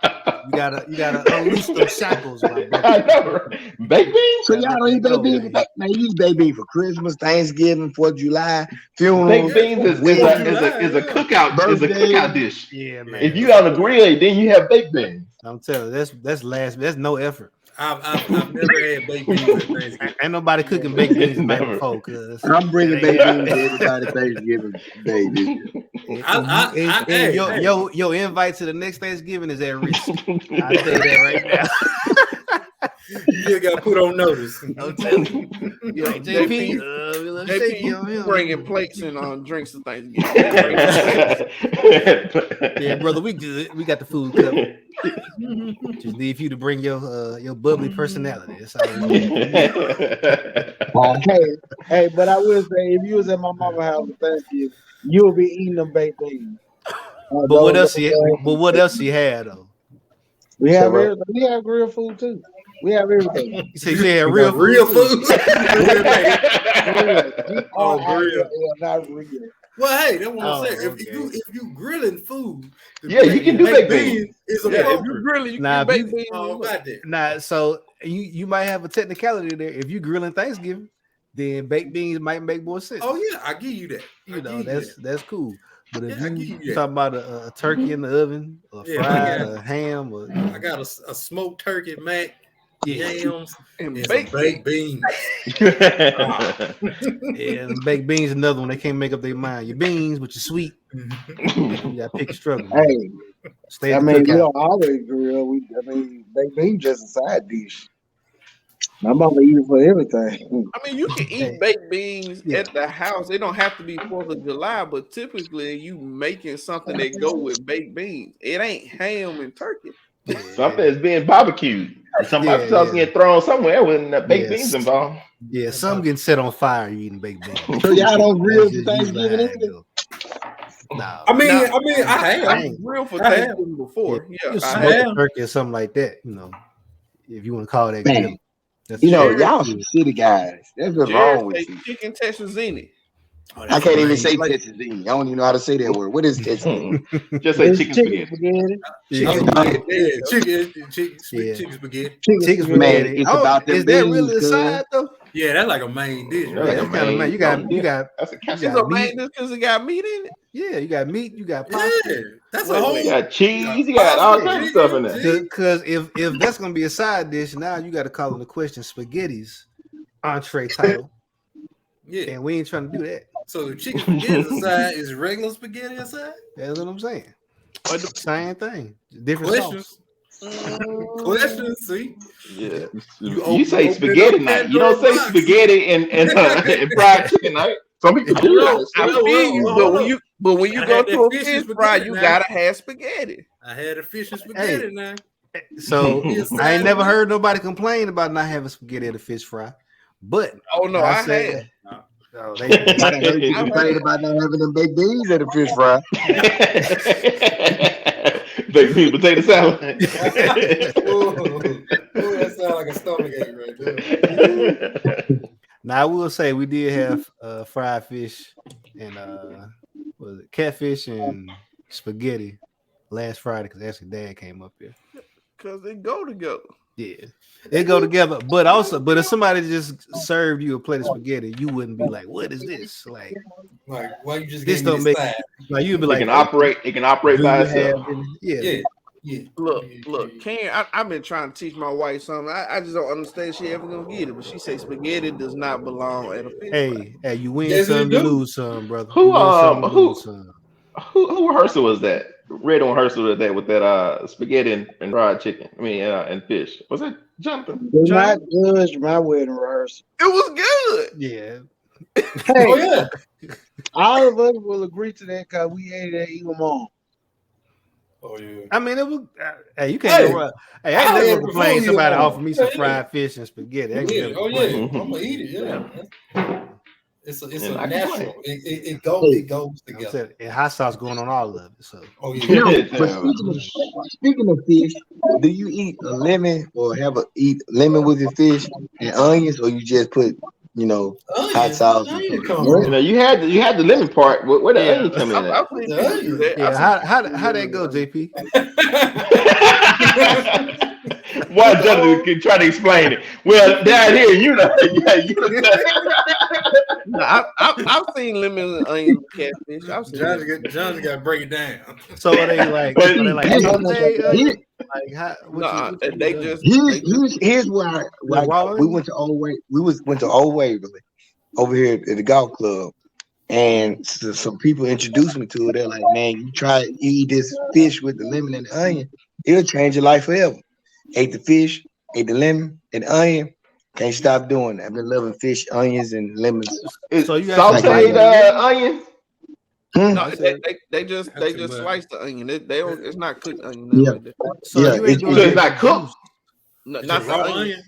You gotta unloose those shackles, my brother. I know. Baked beans? So y'all don't eat baked beans? Man, you eat baked beans for Christmas, Thanksgiving, 4th of July, funeral. Baked beans is a cookout dish. Yeah, man. If you on the grill, then you have baked beans. I'm telling you, that's no effort. I've never had baked beans at Thanksgiving. Ain't nobody cooking baked beans before, cuz I'm bringing baked beans to everybody Thanksgiving Day. Your invite to the next Thanksgiving is at risk. I'll tell you that right now. You just got put on notice. I'm telling you. JP, JP bringing plates and drinks to Thanksgiving. Yeah, brother, we good. We got the food covered. Just need you to bring your bubbly personality. That's all. Hey, but I will say, if you was at my mama's house for Thanksgiving, you'll be eating them baked beans. But what else you had though? We have everything. We have real food too. We have everything. You say you had real food? Oh, real. Not real. Well, hey, that's what I'm saying. If you grilling food, yeah, you can do baked beans. If you grilling, you can baked beans. Nah, so you might have a technicality there. If you grilling Thanksgiving, then baked beans might make more sense. Oh yeah, I give you that. That's cool. But if you talking about a turkey in the oven, or fried a ham, or I got a smoked turkey, mac, yams, and baked beans. Yeah, baked beans another one. They can't make up their mind. Your beans, but you're sweet. You gotta pick a struggle. Hey, we don't always grill. Baked beans just a side dish. My mama eat it for everything. I mean, you can eat baked beans at the house. They don't have to be 4th of July, but typically you making something that go with baked beans. It ain't ham and turkey. Something is being barbecued. Somebody's getting thrown somewhere when baked beans involved. Yeah, some getting set on fire eating baked beans. So y'all don't grill for Thanksgiving either? No. I mean, I have grilled for Thanksgiving before. Yeah, you smoke a turkey or something like that. You know, if you want to call that grill. Y'all some city guys. That's what's wrong with you. Chicken Tetrazzini. I can't even say Tetrazzini. I don't even know how to say that word. What is Tetrazzini? Just say chicken spaghetti. Chicken spaghetti. Chicken spaghetti. It's about is that really a side though? Yeah, that's like a main dish. Right? That's kind of main. You got. It's a main dish because it got meat in it. Yeah, you got meat. You got pasta. Yeah, that's a whole. You got cheese. You got all kinds of stuff in there. Because if that's gonna be a side dish, now you got to call into question spaghetti's entree title. Yeah, and we ain't trying to do that. So the chicken spaghetti aside is regular spaghetti aside. That's what I'm saying. Same thing, different questions. Questions, see? Yeah. You say spaghetti night. You don't say spaghetti and fried chicken night. Some people do that. I feel you, but when you go to a fish fry, you gotta have spaghetti. I had a fish and spaghetti now. So I ain't never heard nobody complain about not having spaghetti at a fish fry. But I had. They heard you complain about not having them baked beans at a fish fry. Baked bean potato salad. That sounds like a stomachache right there. Now I will say we did have fried fish and was it catfish and spaghetti last Friday because actually Dad came up here. Because they go together. Yeah, they go together. But if somebody just served you a plate of spaghetti, you wouldn't be like, "What is this?" Like why you just this don't make side? Like you'd be like, it can operate by itself. Yeah. Look, Karen, I've been trying to teach my wife something. I just don't understand she ever gonna get it, but she say spaghetti does not belong at a fish. Hey, you win some, you lose some, brother. Who rehearsal was that? Red on rehearsal with that spaghetti and fried chicken. I mean, and fish. Was it Jonathan? Did not judge my wedding rehearsal. It was good. Yeah. Hey, all of us will agree to that because we ate it at Eagle Mall. Oh yeah. I mean, it was. Hey, you can't go. Hey, I ain't never complain. Somebody offered me some fried fish and spaghetti. I'm gonna eat it. Yeah. It's a natural. It goes together. And hot sauce going on all of it. So. Oh yeah. But speaking of fish, do you eat a lemon or eat lemon with your fish and onions, or you just put hot sauce? You had the lemon part. Where the onion come in? How that go, JP? Why Jonathan can try to explain it? Well, down here, I've seen lemon and onion catfish. John's got to break it down. So are they like? Here's where we went to Old Way. Went to Old Waverly over here at the golf club, and some people introduced me to it. They're like, "Man, you eat this fish with the lemon and the onion, it'll change your life forever." Ate the fish, ate the lemon and the onion. Can't stop doing that. I've been loving fish, onions, and lemons. So you sauteed onion? No, they just slice the onion. They don't. It's not cooked onion. Like that. So you ain't doing it's not cooked. No, not the onion.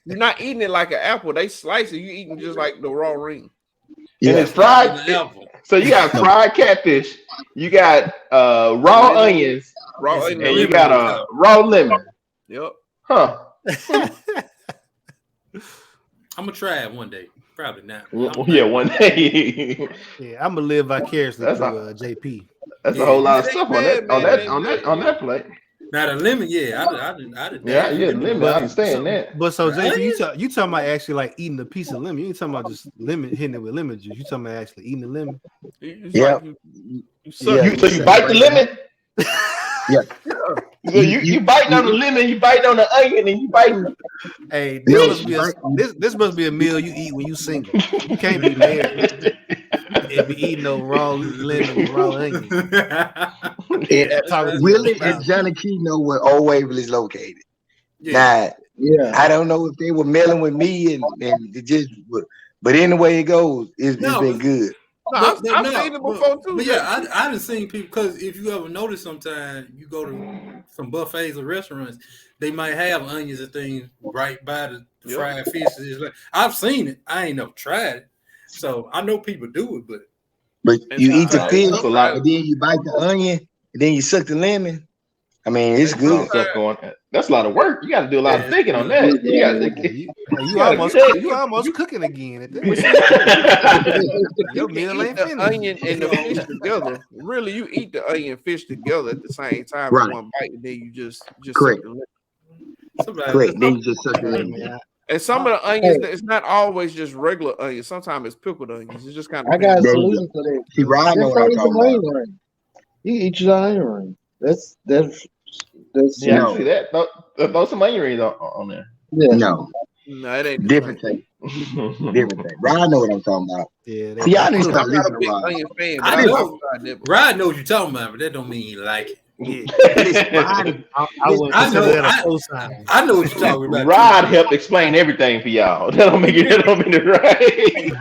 You're not eating it like an apple. They slice it. You eating just like the raw ring. And it's fried. So you got fried catfish. You got raw onions. And you got a raw lemon. Yep. Huh. I'm gonna try it one day. Probably not. Yeah, one day. Yeah, I'm gonna live vicariously through JP. That's a whole lot of stuff on that plate. Now the lemon, yeah, lemon. I understand that. But so JP, you talking about actually like eating a piece of lemon? You ain't talking about just lemon hitting it with lemon juice. You talking about actually eating the lemon? Yeah. So you bite the lemon. Yeah. So you biting on the lemon, you biting on the onion, and you biting. Hey, this must be a meal you eat when you single. You can't be married and be eating no raw lemon and raw onion. Willie and Johnny Key know where Old Waverly is located. Now, I don't know if they were milling with me and it just, but anyway it goes, it's been good. No, I've seen it before too. But yeah, I done seen people, because if you ever notice, sometimes you go to some buffets or restaurants, they might have onions and things right by the fried fish. Like, I've seen it. I ain't never tried it, so I know people do it. But you eat the fish, and then you bite the onion, and then you suck the lemon. I mean, it's good. That's a lot of work. You got to do a lot of thinking on that. You almost cooking again at this. Your meal ain't finished. Onion and the fish together. Really, you eat the onion and fish together at the same time in one bite, and then you just correct. Correct. Then you just suck the lemon. And some of the onions, it's not always just regular onions. Sometimes it's pickled onions. It's just kind of. I got a solution for that. See, Rod know what I'm talking about. You eat your onion ring. That's yeah. I see that. Throw some onion rings on there. Yeah. No, it ain't different thing. Different thing. Rod know what I'm talking about. Yeah. See, I need to stop listening to Rod. I know. Rod knows what you're talking about, but that don't mean you like it. Yeah. I know what you're talking about. Rod helped explain everything for y'all. That don't make it right.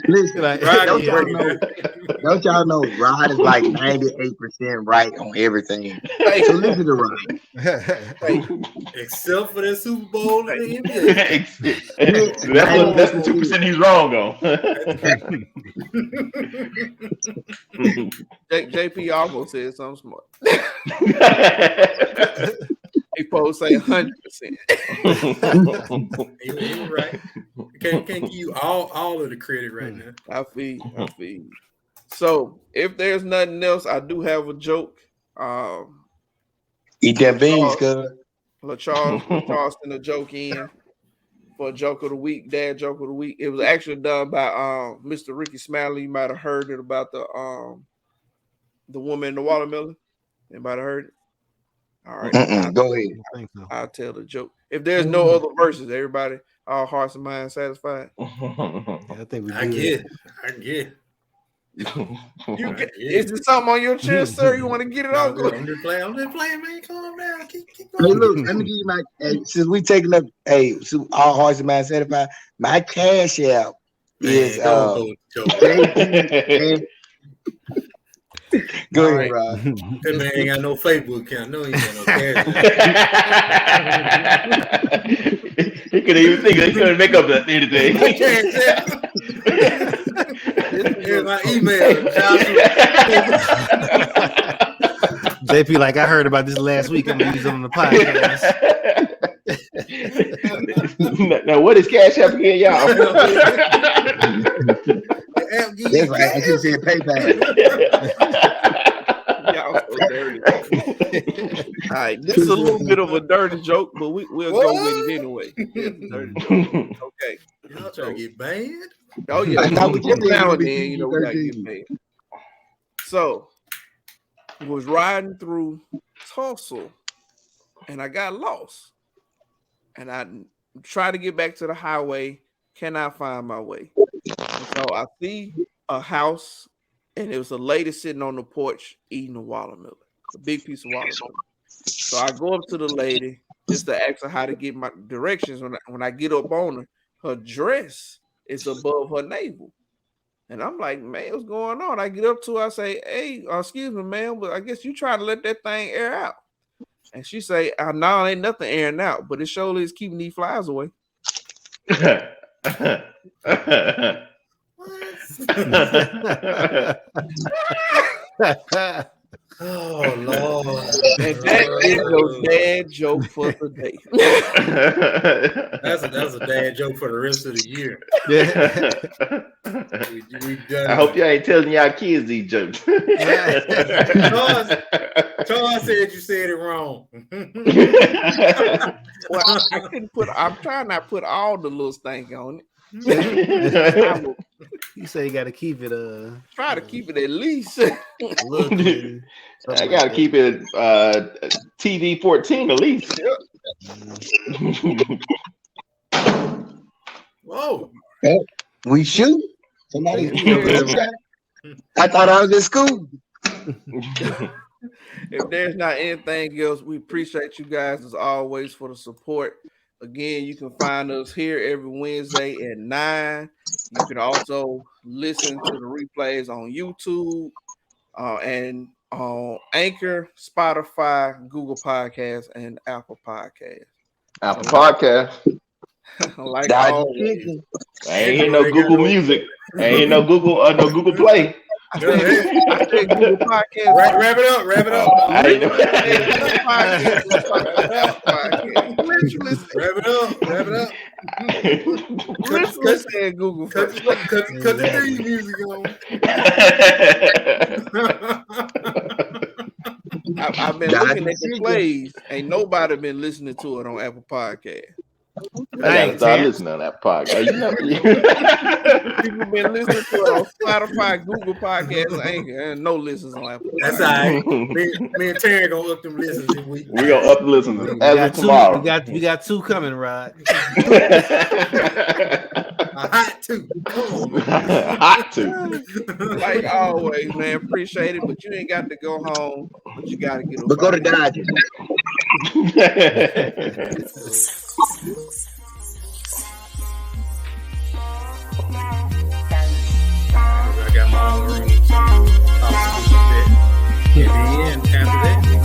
Listen, don't y'all know Rod is like 98% right on everything. So listen to Rod. Except for that Super Bowl in the NBA. That's the 2% he's wrong on. JP almost said something smart. He supposed to say 100%. You're right. Can't give you all of the credit right now. I feel. So if there's nothing else, I do have a joke. Eat that beans, cuz. Charles sent a joke in for a joke of the week, dad joke of the week. It was actually done by Mr. Ricky Smiley. You might have heard it about the woman in the watermelon. Anybody heard it? All right. Go ahead. I'll tell the joke. If there's no other verses, everybody, all hearts and minds satisfied. I think we do. I get. Is there something on your chest, sir? You want to get it off? I'm just playing, man. Calm down. Keep Hey, look, let me give you my. Since we taking up, so all hearts and minds satisfied. My cash app is Go ahead, Rob. That man ain't got no Facebook account. No, he ain't got no cash. He couldn't even think. He couldn't make up that anything. Here's my email. JP, like, I heard about this last week. I'm gonna use it on the podcast. Now, what is Cash App again, y'all? That's right. I should say PayPal. Y'all so dirty. All right, this is a little bit of a dirty joke, but we'll go with it anyway. Okay. Y'all trying to get banned? Oh yeah. Now and then, you know, we gotta get banned. So, I was riding through Tulsa, and I got lost, and I tried to get back to the highway. Cannot find my way. And so I see a house, and it was a lady sitting on the porch eating a watermelon, a big piece of watermelon. So I go up to the lady just to ask her how to get my directions. When I get up on her, her dress is above her navel. And I'm like, man, what's going on? I get up to her, I say, hey, excuse me, man, but I guess you trying to let that thing air out. And she say, no, ain't nothing airing out, but it surely is keeping these flies away. Oh Lord! And that is your dad joke for the day. That's a dad joke for the rest of the year. Yeah. We done. I hope y'all ain't telling y'all kids these jokes. Charles said you said it wrong. Well, I couldn't I'm trying not to put all the little stank on it. You say you got to keep it. Try to keep it at least. I gotta keep it TV 14 at least. Whoa! We shoot. Somebody. I thought I was in school. If there's not anything else, we appreciate you guys as always for the support. Again, you can find us here every Wednesday at 9. You can also listen to the replays on YouTube and on Anchor, Spotify, Google Podcasts, and Apple Podcasts. Apple Podcast. Like always. I ain't hear no Google Music. I ain't hear no Google Play. I said Google Podcast. Wrap it up. I ain't know. Wrap it up. Let's say Google. Cut the theme music on. I've been looking at the plays. Ain't nobody been listening to it on Apple Podcast. I gotta start listening on that podcast. People been listening to it on Spotify, Google Podcasts, and Anchor, and no listens on Apple. That's all right. Me and Terry gonna up them listens this week. We gonna up the listeners as of tomorrow. We got 2 coming, Rod. A hot 2. Hot 2. Like always, man. Appreciate it, but you ain't got to go home. But you got to get. But go to Dodgers. I got my own room. At the end, after that.